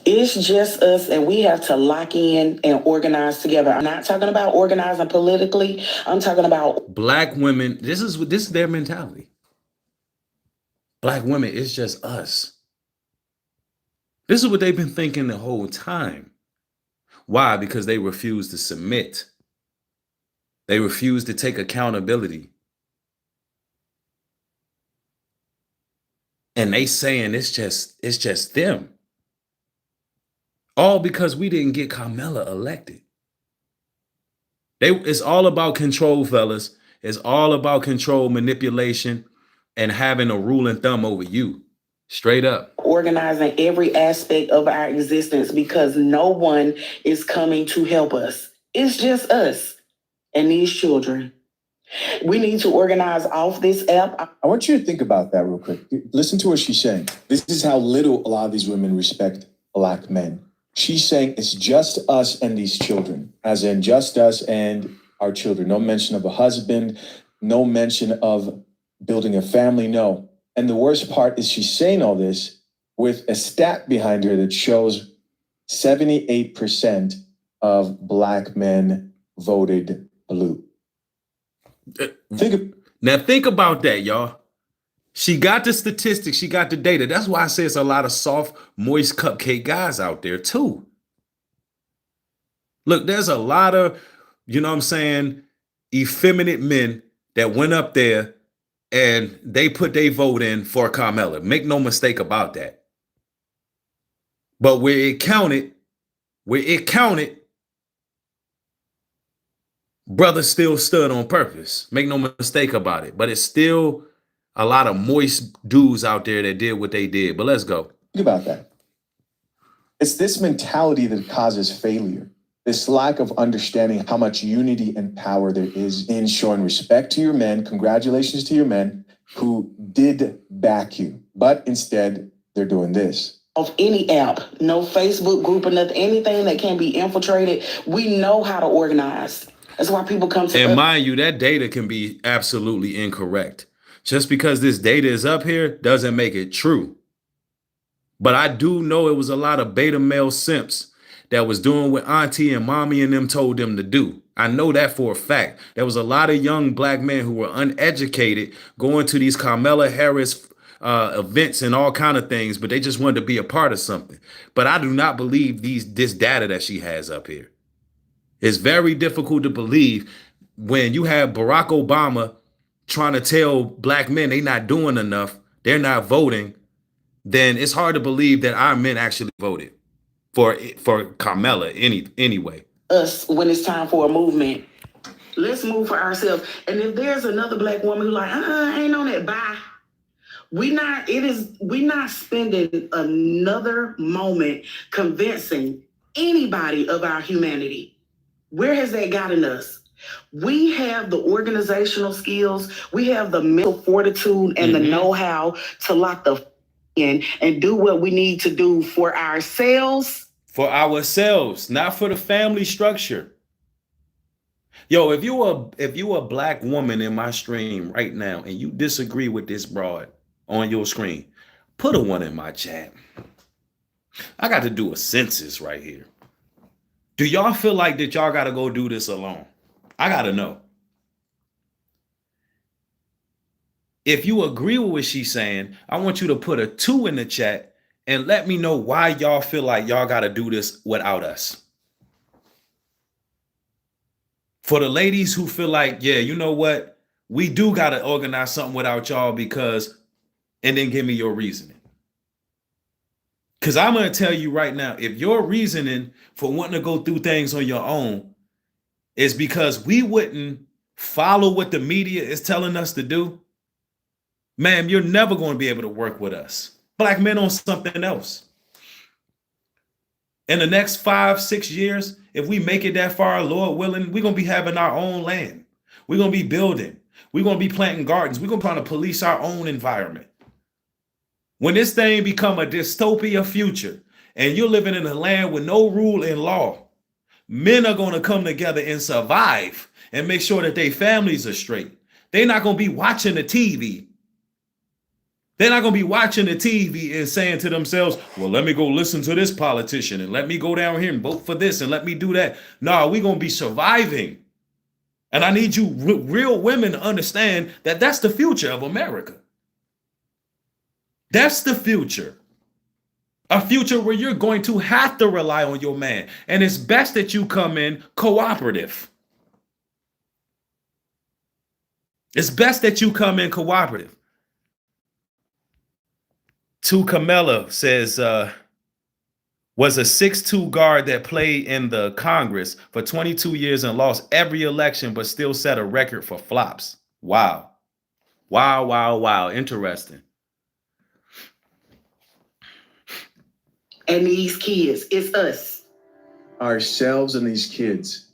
It's just us, and we have to lock in and organize together. I'm not talking about organizing politically. I'm talking about black women. This is their mentality. Black women, it's just us. This is what they've been thinking the whole time. Why? Because they refuse to submit. They refuse to take accountability. And they saying it's just them. All because we didn't get Carmella elected. It's all about control, fellas. It's all about control, manipulation, and having a rule and thumb over you. Straight up. Organizing every aspect of our existence because no one is coming to help us. It's just us and these children. We need to organize off this app. I want you to think about that real quick. Listen to what she's saying. This is how little a lot of these women respect black men. She's saying it's just us and these children, as in just us and our children. No mention of a husband, no mention of building a family, no. And the worst part is she's saying all this with a stat behind her that shows 78% of black men voted blue. Now think about that, y'all. She got the statistics, she got the data. That's why I say it's a lot of soft, moist cupcake guys out there too. Look, there's a lot of, you know what I'm saying, effeminate men that went up there and they put their vote in for Carmella. Make no mistake about that. But where it counted, brothers still stood on purpose. Make no mistake about it. But it's still a lot of moist dudes out there that did what they did. But let's go. Think about that. It's this mentality that causes failure. This lack of understanding how much unity and power there is in showing respect to your men. Congratulations to your men who did back you. But instead, they're doing this. Of any app, no Facebook group or nothing, anything that can be infiltrated, we know how to organize. That's why people come to And mind you, that data can be absolutely incorrect. Just because this data is up here doesn't make it true. But I do know it was a lot of beta male simps that was doing what auntie and mommy and them told them to do. I know that for a fact. There was a lot of young black men who were uneducated going to these Carmella Harris events and all kind of things, but they just wanted to be a part of something. But I do not believe this data that she has up here. It's very difficult to believe when you have Barack Obama trying to tell black men they're not doing enough, they're not voting, then it's hard to believe that our men actually voted for Carmella anyway. Us when it's time for a movement. Let's move for ourselves. And if there's another black woman who's like, I ain't on that, bye. We're not spending another moment convincing anybody of our humanity. Where has that gotten us? We have the organizational skills, we have the mental fortitude and the know-how to lock the in and do what we need to do for ourselves. For ourselves, not for the family structure. Yo, if you a black woman in my stream right now and you disagree with this broad on your screen, put a 1 in my chat. I got to do a census right here. Do y'all feel like that y'all got to go do this alone? I got to know. If you agree with what she's saying, I want you to put a 2 in the chat and let me know why y'all feel like y'all got to do this without us. For the ladies who feel like, yeah, you know what? We do got to organize something without y'all because, and then give me your reasoning. Because I'm going to tell you right now, if your reasoning for wanting to go through things on your own is because we wouldn't follow what the media is telling us to do, ma'am, you're never going to be able to work with us. Black men on something else. In the next 5-6 years, if we make it that far, Lord willing, we're going to be having our own land. We're going to be building. We're going to be planting gardens. We're going to try to police our own environment. When this thing become a dystopia future and you're living in a land with no rule and law, men are going to come together and survive and make sure that their families are straight. They're not going to be watching the TV. They're not going to be watching the TV and saying to themselves, well, let me go listen to this politician and let me go down here and vote for this and let me do that. No, we're going to be surviving. And I need you real women to understand that that's the future of America. That's the future. A future where you're going to have to rely on your man. And it's best that you come in cooperative. It's best that you come in cooperative. To Camilla says, was a 6'2" guard that played in the Congress for 22 years and lost every election, but still set a record for flops. Wow. Wow, wow, wow. Interesting. And these kids, it's us. Ourselves and these kids.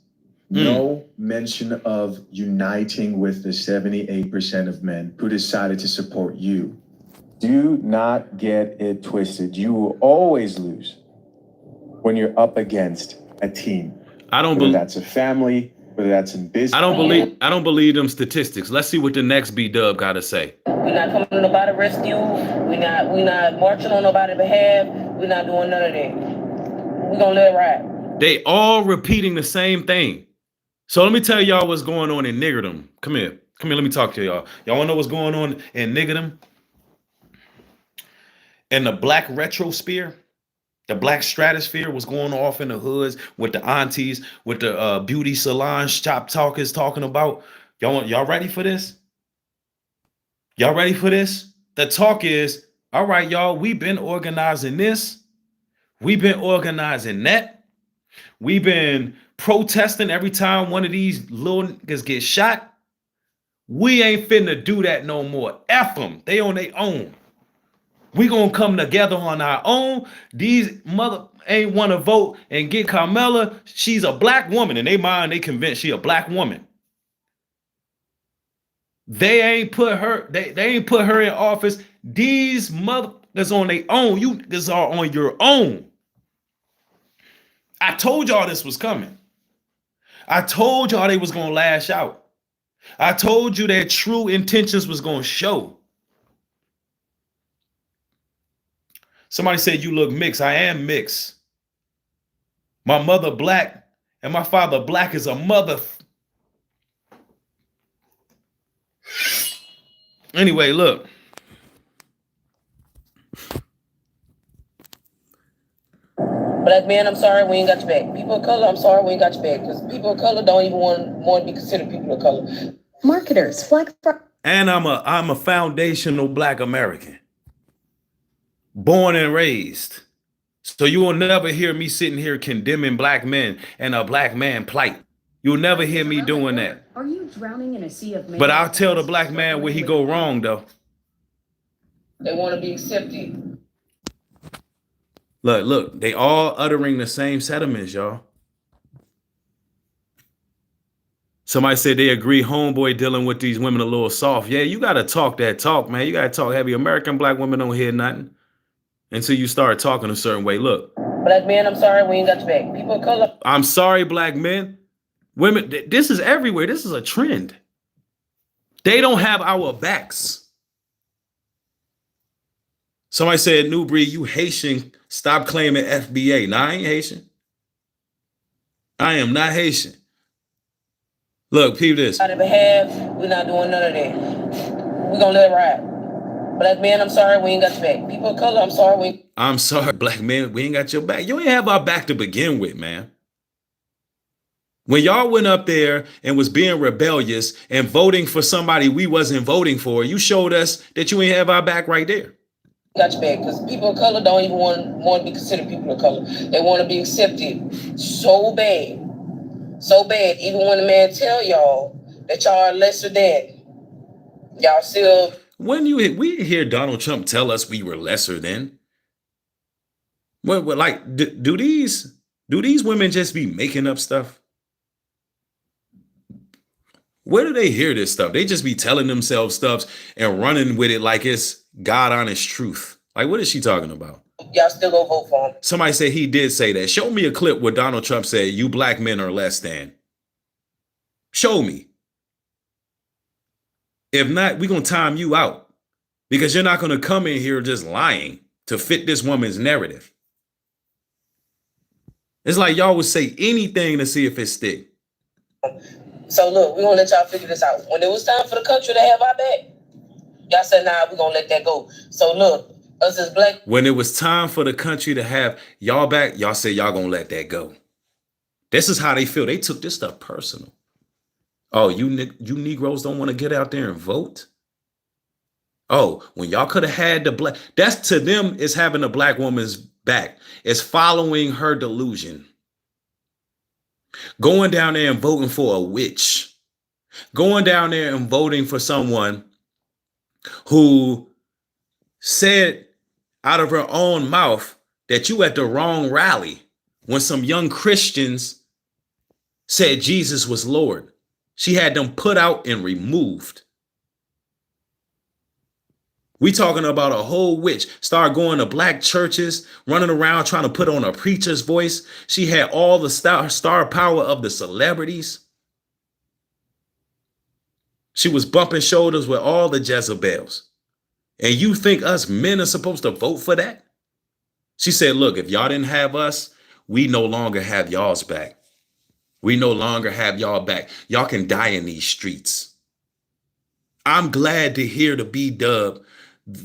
No mention of uniting with the 78% of men who decided to support you. Do not get it twisted. You will always lose when you're up against a team. I don't believe believe that's a family, whether that's in business. I don't believe them statistics. Let's see what the next B-Dub got to say. We're not coming to nobody's rescue. We're not marching on nobody's behalf. We're not doing none of that. We're gonna let it ride. They all repeating the same thing. So let me tell y'all what's going on in niggerdom. Come here. Come here, let me talk to y'all. Y'all wanna know what's going on in niggerdom? In the black retrosphere, the black stratosphere, was going off in the hoods with the aunties, with the beauty salons, shop talkers talking about. Y'all ready for this? Y'all ready for this? The talk is, all right, y'all, we've been organizing this. We've been organizing that. We've been protesting every time one of these little niggas get shot. We ain't finna do that no more. F them. They on their own. We gonna come together on our own. These mother ain't wanna vote and get Carmella. She's a black woman. In their mind, they convinced she a black woman. They ain't put her, they ain't put her in office. These motherfuckers on their own. You niggas are on your own. I told y'all this was coming. I told y'all they was gonna lash out. I told you their true intentions was gonna show. Somebody said you look mixed. I am mixed. My mother black and my father black as a mother. Anyway, look. Black man, I'm sorry, we ain't got your back. People of color, I'm sorry, we ain't got your back. Because people of color don't even want to be considered people of color. Marketers, And I'm a foundational black American. Born and raised. So you will never hear me sitting here condemning black men and a black man plight. You'll never hear me doing that. Are you drowning in a sea of men? But I'll tell the black man where he go wrong, though. They want to be accepted. Look, they all uttering the same sentiments, y'all. Somebody said they agree homeboy dealing with these women a little soft. Yeah, you got to talk that talk, man. You got to talk heavy. American black women don't hear nothing until you start talking a certain way. Look. Black men, I'm sorry, we ain't got your back. People of color. I'm sorry, black men. Women, this is everywhere. This is a trend. They don't have our backs. Somebody said, New Breed, you Haitian. Stop claiming FBA. Nah, I ain't Haitian. I am not Haitian. Look, peep this. On their behalf, we're not doing none of that. We're going to let it ride. Black men, I'm sorry, we ain't got your back. People of color, I'm sorry, I'm sorry, black men, we ain't got your back. You ain't have our back to begin with, man. When y'all went up there and was being rebellious and voting for somebody we wasn't voting for, you showed us that you ain't have our back right there. got your back, because people of color don't even want to be considered people of color. They want to be accepted so bad. So bad, even when a man tell y'all that y'all are lesser than, y'all still. When we hear Donald Trump tell us we were lesser than, what like do these women just be making up stuff? Where do they hear this stuff? They just be telling themselves stuff and running with it like it's God honest truth. Like, what is she talking about? Y'all still gonna vote for him. Somebody said he did say that. Show me a clip where Donald Trump said, you black men are less than. Show me. If not, we're going to time you out because you're not going to come in here just lying to fit this woman's narrative. It's like y'all would say anything to see if it stick. So look, we're going to let y'all figure this out. When it was time for the country to have our back, y'all said, nah, we're going to let that go. So look, us as black. When it was time for the country to have y'all back, y'all said y'all going to let that go. This is how they feel. They took this stuff personal. Oh, you Negroes don't want to get out there and vote? Oh, when y'all could have had the black, that's to them is having a black woman's back. It's following her delusion. Going down there and voting for a witch. Going down there and voting for someone who said out of her own mouth that you at the wrong rally when some young Christians said Jesus was Lord. She had them put out and removed. We talking about a whole witch. Start going to black churches, running around trying to put on a preacher's voice. She had all the star power of the celebrities. She was bumping shoulders with all the Jezebels. And you think us men are supposed to vote for that? She said, look, if y'all didn't have us, we no longer have y'all's back. We no longer have y'all back. Y'all can die in these streets. I'm glad to hear the B-dub,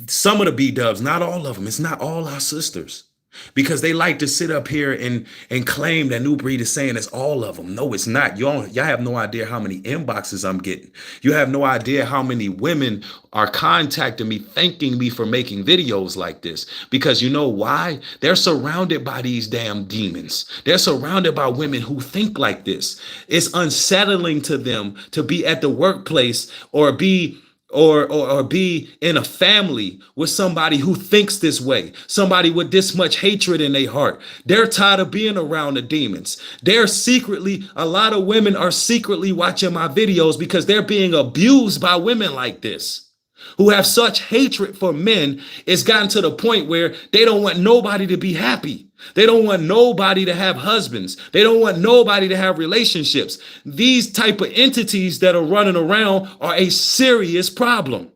some of the B-dubs, not all of them. It's not all our sisters. Because they like to sit up here and claim that New Breed is saying it's all of them. No, it's not. Y'all have no idea how many inboxes I'm getting. You have no idea how many women are contacting me, thanking me for making videos like this. Because you know why? They're surrounded by these damn demons. They're surrounded by women who think like this. It's unsettling to them to be at the workplace or be in a family with somebody who thinks this way, somebody with this much hatred in their heart. They're tired of being around the demons. A lot of women are secretly watching my videos because they're being abused by women like this, who have such hatred for men. It's gotten to the point where they don't want nobody to be happy. They don't want nobody to have husbands. They don't want nobody to have relationships. These type of entities that are running around are a serious problem.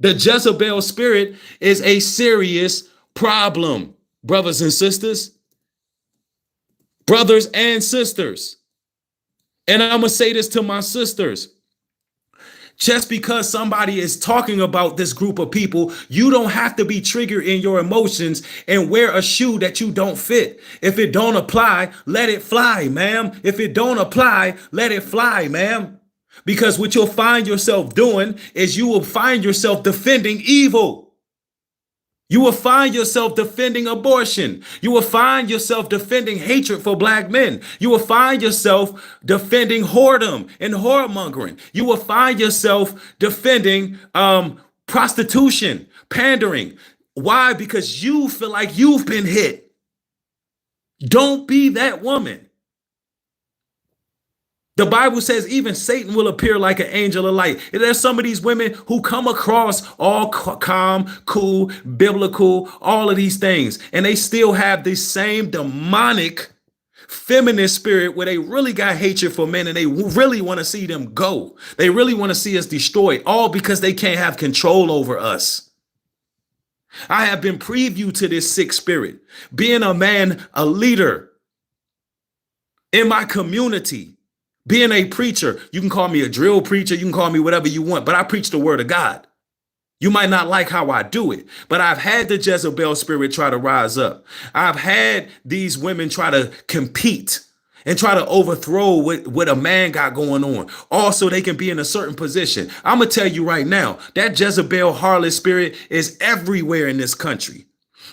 The Jezebel spirit is a serious problem, brothers and sisters. Brothers and sisters. And I'm going to say this to my sisters. Just because somebody is talking about this group of people, you don't have to be triggered in your emotions and wear a shoe that you don't fit. If it don't apply, let it fly, ma'am. If it don't apply, let it fly, ma'am. Because what you'll find yourself doing is you will find yourself defending evil. You will find yourself defending abortion. You will find yourself defending hatred for black men. You will find yourself defending whoredom and whoremongering. You will find yourself defending prostitution, pandering. Why? Because you feel like you've been hit. Don't be that woman. The Bible says even Satan will appear like an angel of light. And there's some of these women who come across all calm, cool, biblical, all of these things. And they still have this same demonic feminist spirit where they really got hatred for men and they really want to see them go. They really want to see us destroyed, all because they can't have control over us. I have been previewed to this sick spirit, being a man, a leader in my community. Being a preacher, you can call me a drill preacher, you can call me whatever you want, but I preach the word of God. You might not like how I do it, but I've had the Jezebel spirit try to rise up. I've had these women try to compete and try to overthrow what a man got going on. Also, they can be in a certain position. I'm going to tell you right now, that Jezebel harlot spirit is everywhere in this country.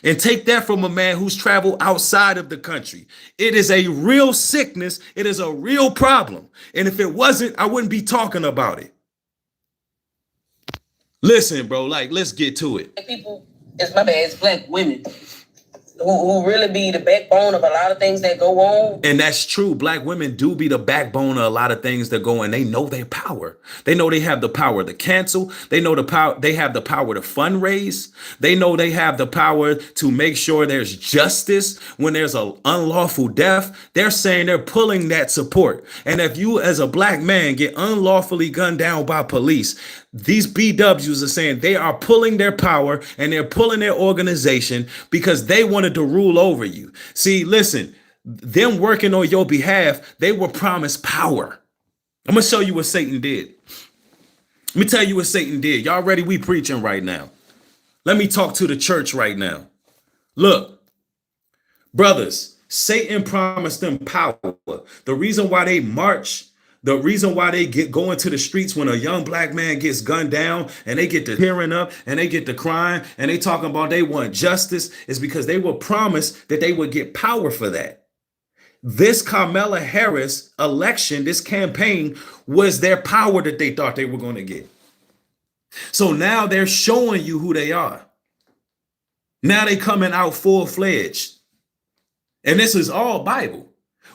And take that from a man who's traveled outside of the country. It is a real sickness. It is a real problem. And if it wasn't, I wouldn't be talking about it. Listen, bro, let's get to it. People, it's my bad, it's black women who really be the backbone of a lot of things that go on. And that's true. Black women do be the backbone of a lot of things that go on. They know their power. They know they have the power to cancel. They know the power. They have the power to fundraise. They know they have the power to make sure there's justice when there's an unlawful death. They're saying they're pulling that support. And if you as a black man get unlawfully gunned down by police, these BWs are saying they are pulling their power and they're pulling their organization because they wanted to rule over you. See, listen, them working on your behalf, they were promised power. I'm going to show you what Satan did. Let me tell you what Satan did. Y'all ready? We preaching right now. Let me talk to the church right now. Look, brothers, Satan promised them power. The reason why they march, the reason why they go into the streets when a young black man gets gunned down and they get to tearing up and they get to crying and they talking about they want justice is because they were promised that they would get power for that. This Kamala Harris election, this campaign was their power that they thought they were going to get. So now they're showing you who they are. Now they coming out full-fledged. And this is all Bible.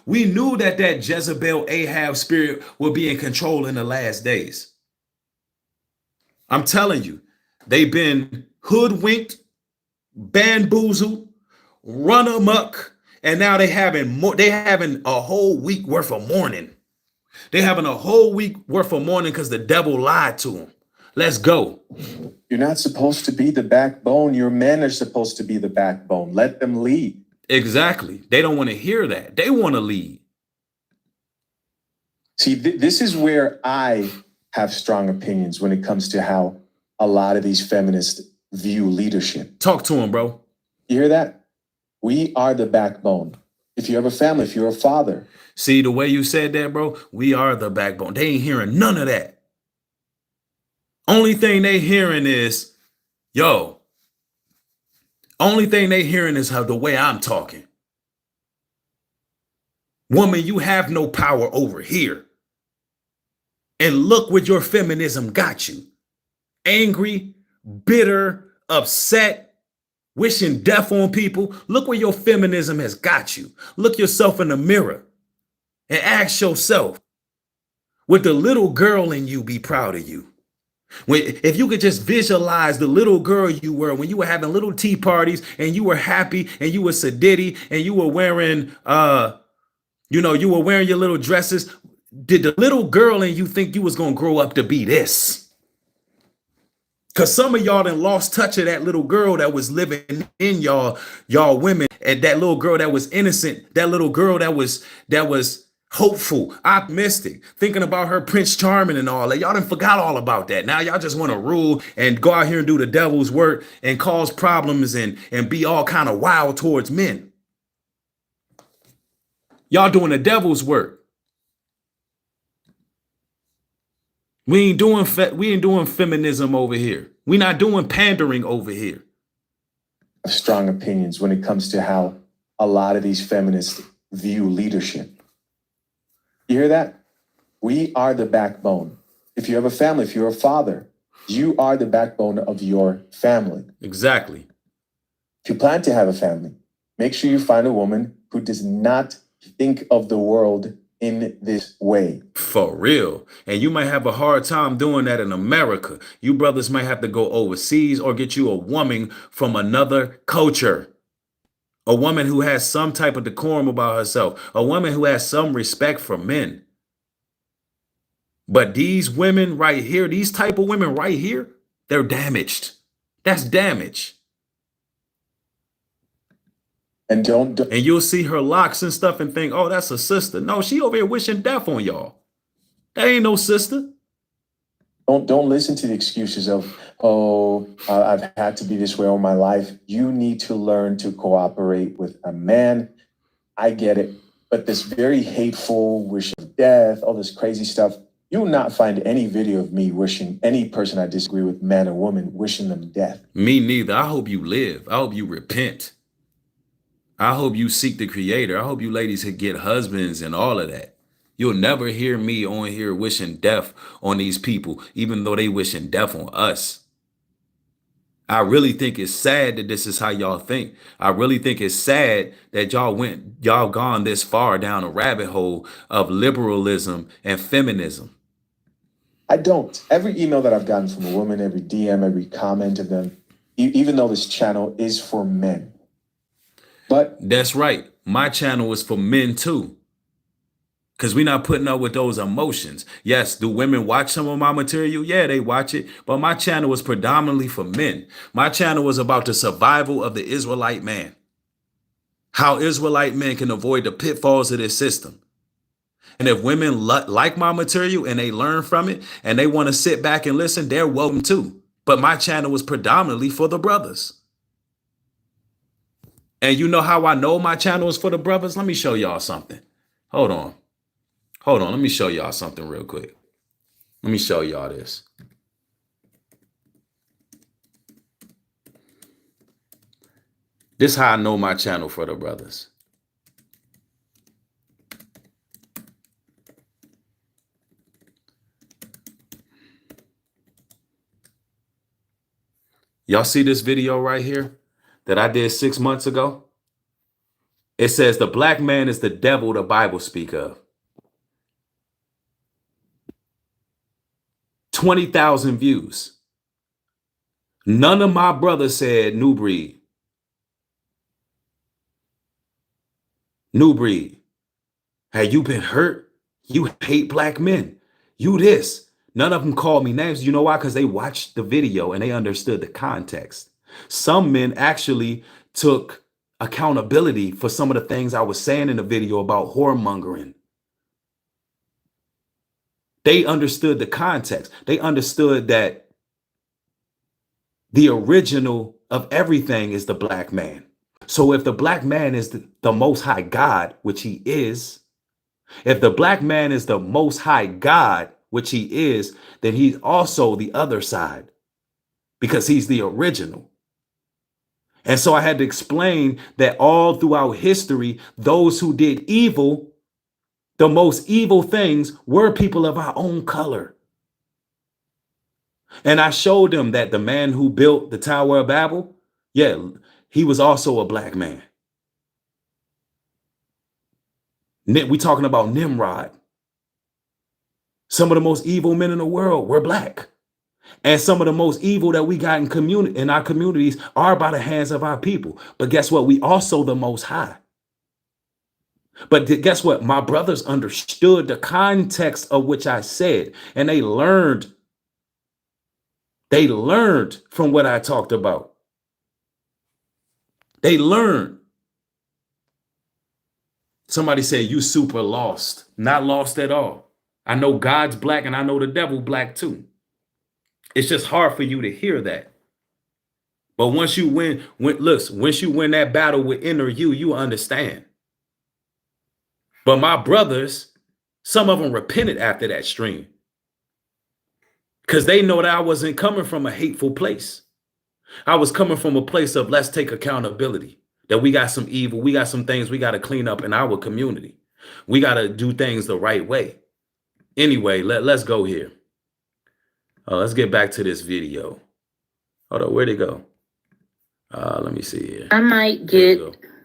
We knew that Jezebel Ahab spirit will be in control in the last days. I'm telling you, they've been hoodwinked, bamboozled, run amok, and now they having a whole week worth of mourning. They're having a whole week worth of mourning because the devil lied to them. Let's go. You're not supposed to be the backbone. Your men are supposed to be the backbone. Let them lead. Exactly. They don't want to hear that. They want to lead. See, this is where I have strong opinions when it comes to how a lot of these feminists view leadership. Talk to him, bro. You hear that? We are the backbone. If you have a family, if you're a father. See the way you said that, bro? We are the backbone. They ain't hearing none of that. Only thing they hearing is, yo. Only thing they hearing is how the way I'm talking. Woman, you have no power over here. And look what your feminism got you. Angry, bitter, upset, wishing death on people. Look where your feminism has got you. Look yourself in the mirror and ask yourself, would the little girl in you be proud of you? If you could just visualize the little girl you were when you were having little tea parties and you were happy and you were sedity and you were wearing, you were wearing your little dresses. Did the little girl in you think you was going to grow up to be this? Because some of y'all done lost touch of that little girl that was living in y'all women, and that little girl that was innocent, that little girl that was hopeful, optimistic, thinking about her Prince Charming and all that. Y'all done forgot all about that. Now y'all just want to rule and go out here and do the devil's work and cause problems and be all kind of wild towards men. Y'all doing the devil's work. We ain't doing feminism over here. We not doing pandering over here. Strong opinions when it comes to how a lot of these feminists view leadership. You hear that? We are the backbone. If you have a family, if you're a father, you are the backbone of your family. Exactly. If you plan to have a family, make sure you find a woman who does not think of the world in this way. For real. And you might have a hard time doing that in America. You brothers might have to go overseas or get you a woman from another culture. A woman who has some type of decorum about herself. A woman who has some respect for men. But these women right here, these type of women right here, they're damaged. That's damage. And don't And you'll see her locks and stuff and think, oh, that's a sister. No, she over here wishing death on y'all. That ain't no sister. Don't listen to the excuses of, I've had to be this way all my life. You need to learn to cooperate with a man. I get it. But this very hateful wish of death, all this crazy stuff, you will not find any video of me wishing any person I disagree with, man or woman, wishing them death. Me neither. I hope you live. I hope you repent. I hope you seek the Creator. I hope you ladies could get husbands and all of that. You'll never hear me on here wishing death on these people, even though they wishing death on us. I really think it's sad that this is how y'all think. I really think it's sad that y'all gone this far down a rabbit hole of liberalism and feminism. I don't. Every email that I've gotten from a woman, every DM, every comment of them, even though this channel is for men. But that's right. My channel is for men too. Because we're not putting up with those emotions. Yes, do women watch some of my material? Yeah, they watch it. But my channel is predominantly for men. My channel is about the survival of the Israelite man. How Israelite men can avoid the pitfalls of this system. And if women like my material and they learn from it and they want to sit back and listen, they're welcome too. But my channel is predominantly for the brothers. And you know how I know my channel is for the brothers? Let me show y'all something. Hold on. Let me show y'all something real quick. Let me show y'all this. This is how I know my channel for the brothers. Y'all see this video right here that I did 6 months ago? It says the black man is the devil the Bible speak of. 20,000 views. None of my brothers said new breed. New breed. Have you been hurt? You hate black men. You this. None of them called me names. You know why? Because they watched the video and they understood the context. Some men actually took accountability for some of the things I was saying in the video about whoremongering. They understood the context. They understood that the original of everything is the black man. So if the black man is the most high God, which he is, if the black man is the most high God, which he is, then he's also the other side because he's the original. And so I had to explain that all throughout history, those who did evil, the most evil things, were people of our own color. And I showed them that the man who built the Tower of Babel, yeah, he was also a black man. We talking about Nimrod. Some of the most evil men in the world were black. And some of the most evil that we got in our communities are by the hands of our people. But guess what? We also the most high. But guess what? My brothers understood the context of which I said, and they learned from what I talked about. They learned. Somebody said, you super lost. Not lost at all. I know God's black and I know the devil black too. It's just hard for you to hear that. But once you win that battle with inner you understand. But my brothers, some of them repented after that stream. Because they know that I wasn't coming from a hateful place. I was coming from a place of let's take accountability. That we got some evil, we got some things we got to clean up in our community. We got to do things the right way. Anyway, let's go here. Let's get back to this video. Hold on, where'd it go? Let me see here. I might get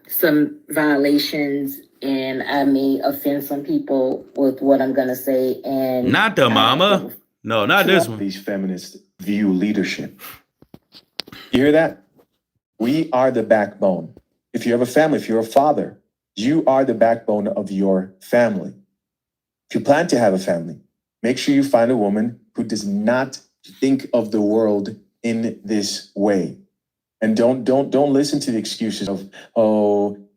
some violations and I may offend some people with what I'm going to say. And not the mama. No, not this one. These feminists view leadership. You hear that? We are the backbone. If you have a family, if you're a father, you are the backbone of your family. If you plan to have a family, make sure you find a woman who does not think of the world in this way. And don't listen to the excuses of,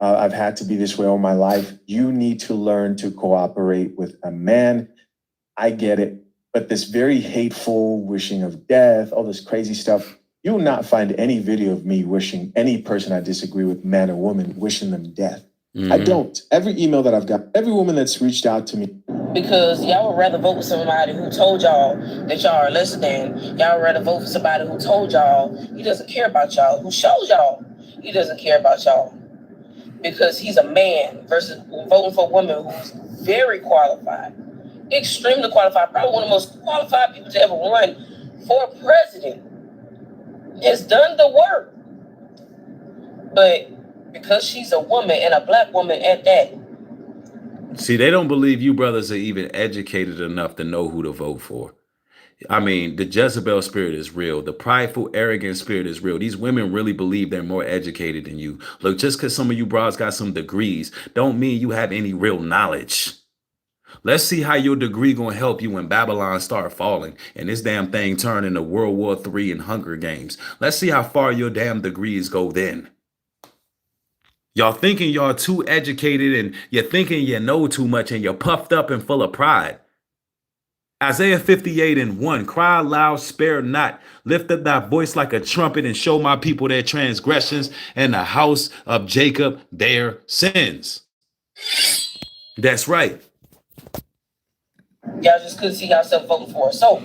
I've had to be this way all my life. You need to learn to cooperate with a man. I get it. But this very hateful wishing of death, all this crazy stuff, you will not find any video of me wishing any person I disagree with, man or woman, wishing them death. I don't. Every email that I've got, every woman that's reached out to me. Because y'all would rather vote for somebody who told y'all that y'all are less than. Y'all would rather vote for somebody who told y'all he doesn't care about y'all, who shows y'all he doesn't care about y'all. Because he's a man versus voting for a woman who's very qualified, extremely qualified, probably one of the most qualified people to ever run for president. Has done the work. But because she's a woman and a black woman at that. See, they don't believe you brothers are even educated enough to know who to vote for. I mean, the Jezebel spirit is real. The prideful, arrogant spirit is real. These women really believe they're more educated than you. Look, just because some of you bros got some degrees don't mean you have any real knowledge. Let's see how your degree gonna help you when Babylon start falling and this damn thing turn into World War III and Hunger Games. Let's see how far your damn degrees go then. Y'all thinking y'all too educated and you're thinking you know too much and you're puffed up and full of pride. Isaiah 58:1, cry loud, spare not. Lift up thy voice like a trumpet and show my people their transgressions and the house of Jacob their sins. That's right. Y'all just couldn't see yourself voting for her. So,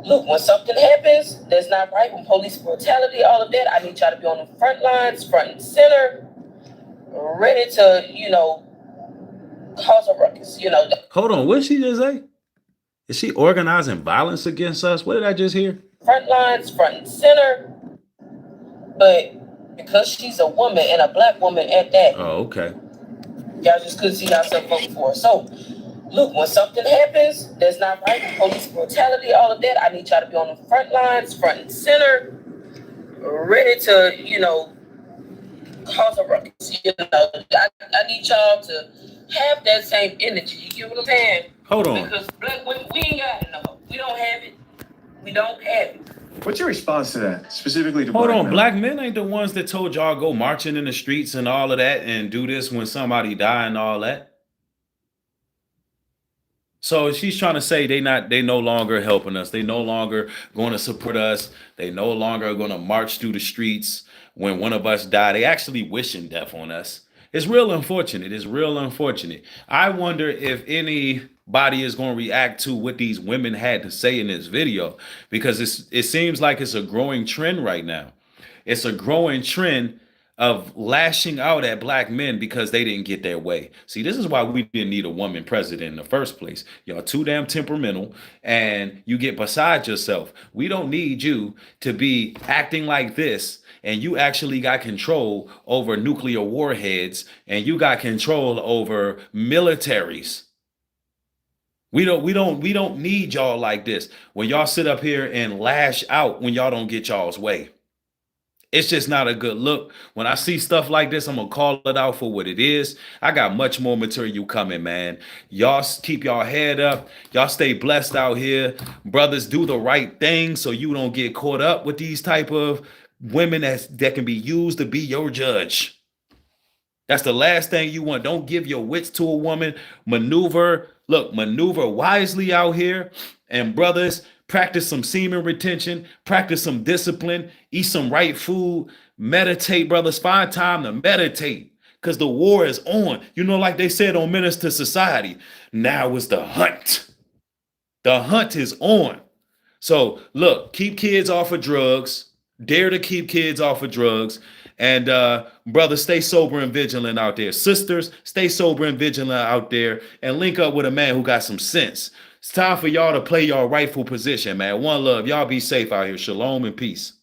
look, when something happens that's not right, when police brutality, all of that, I need y'all to be on the front lines, front and center, ready to, cause a ruckus, Hold on, what did she just say? Is she organizing violence against us? What did I just hear? Front lines, front and center. But because she's a woman and a black woman at that. Oh, okay. Y'all just couldn't see yourself voting for her. So, look, when something happens that's not right, police brutality, all of that, I need y'all to be on the front lines, front and center, ready to, cause a ruckus. I need y'all to have that same energy. You get what I'm saying? Hold on. Because black women, we ain't got it no more. We don't have it. We don't have it. What's your response to that, specifically to Hold black on, men? black men ain't the ones that told y'all go marching in the streets and all of that and do this when somebody die and all that. So she's trying to say they no longer helping us. They no longer going to support us. They no longer going to march through the streets when one of us die. They actually wishing death on us. It's real unfortunate. It's real unfortunate. I wonder if anybody is going to react to what these women had to say in this video, because it seems like it's a growing trend right now. It's a growing trend of lashing out at black men because they didn't get their way. See, this is why we didn't need a woman president in the first place. Y'all too damn temperamental and you get beside yourself. We don't need you to be acting like this, and you actually got control over nuclear warheads and you got control over militaries. We don't need y'all like this. When y'all sit up here and lash out when y'all don't get y'all's way. It's just not a good look. When I see stuff like this, I'm going to call it out for what it is. I got much more material coming, man. Y'all keep y'all head up. Y'all stay blessed out here. Brothers, do the right thing so you don't get caught up with these type of women that can be used to be your judge. That's the last thing you want. Don't give your wits to a woman. Maneuver wisely out here. And brothers, practice some semen retention, practice some discipline, eat some right food, meditate, brothers. Find time to meditate because the war is on. You know, like they said on Menace to Society, now is the hunt. The hunt is on. So look, keep kids off of drugs. Dare to keep kids off of drugs. And brothers, stay sober and vigilant out there. Sisters, stay sober and vigilant out there and link up with a man who got some sense. It's time for y'all to play your rightful position, man. One love. Y'all be safe out here. Shalom and peace.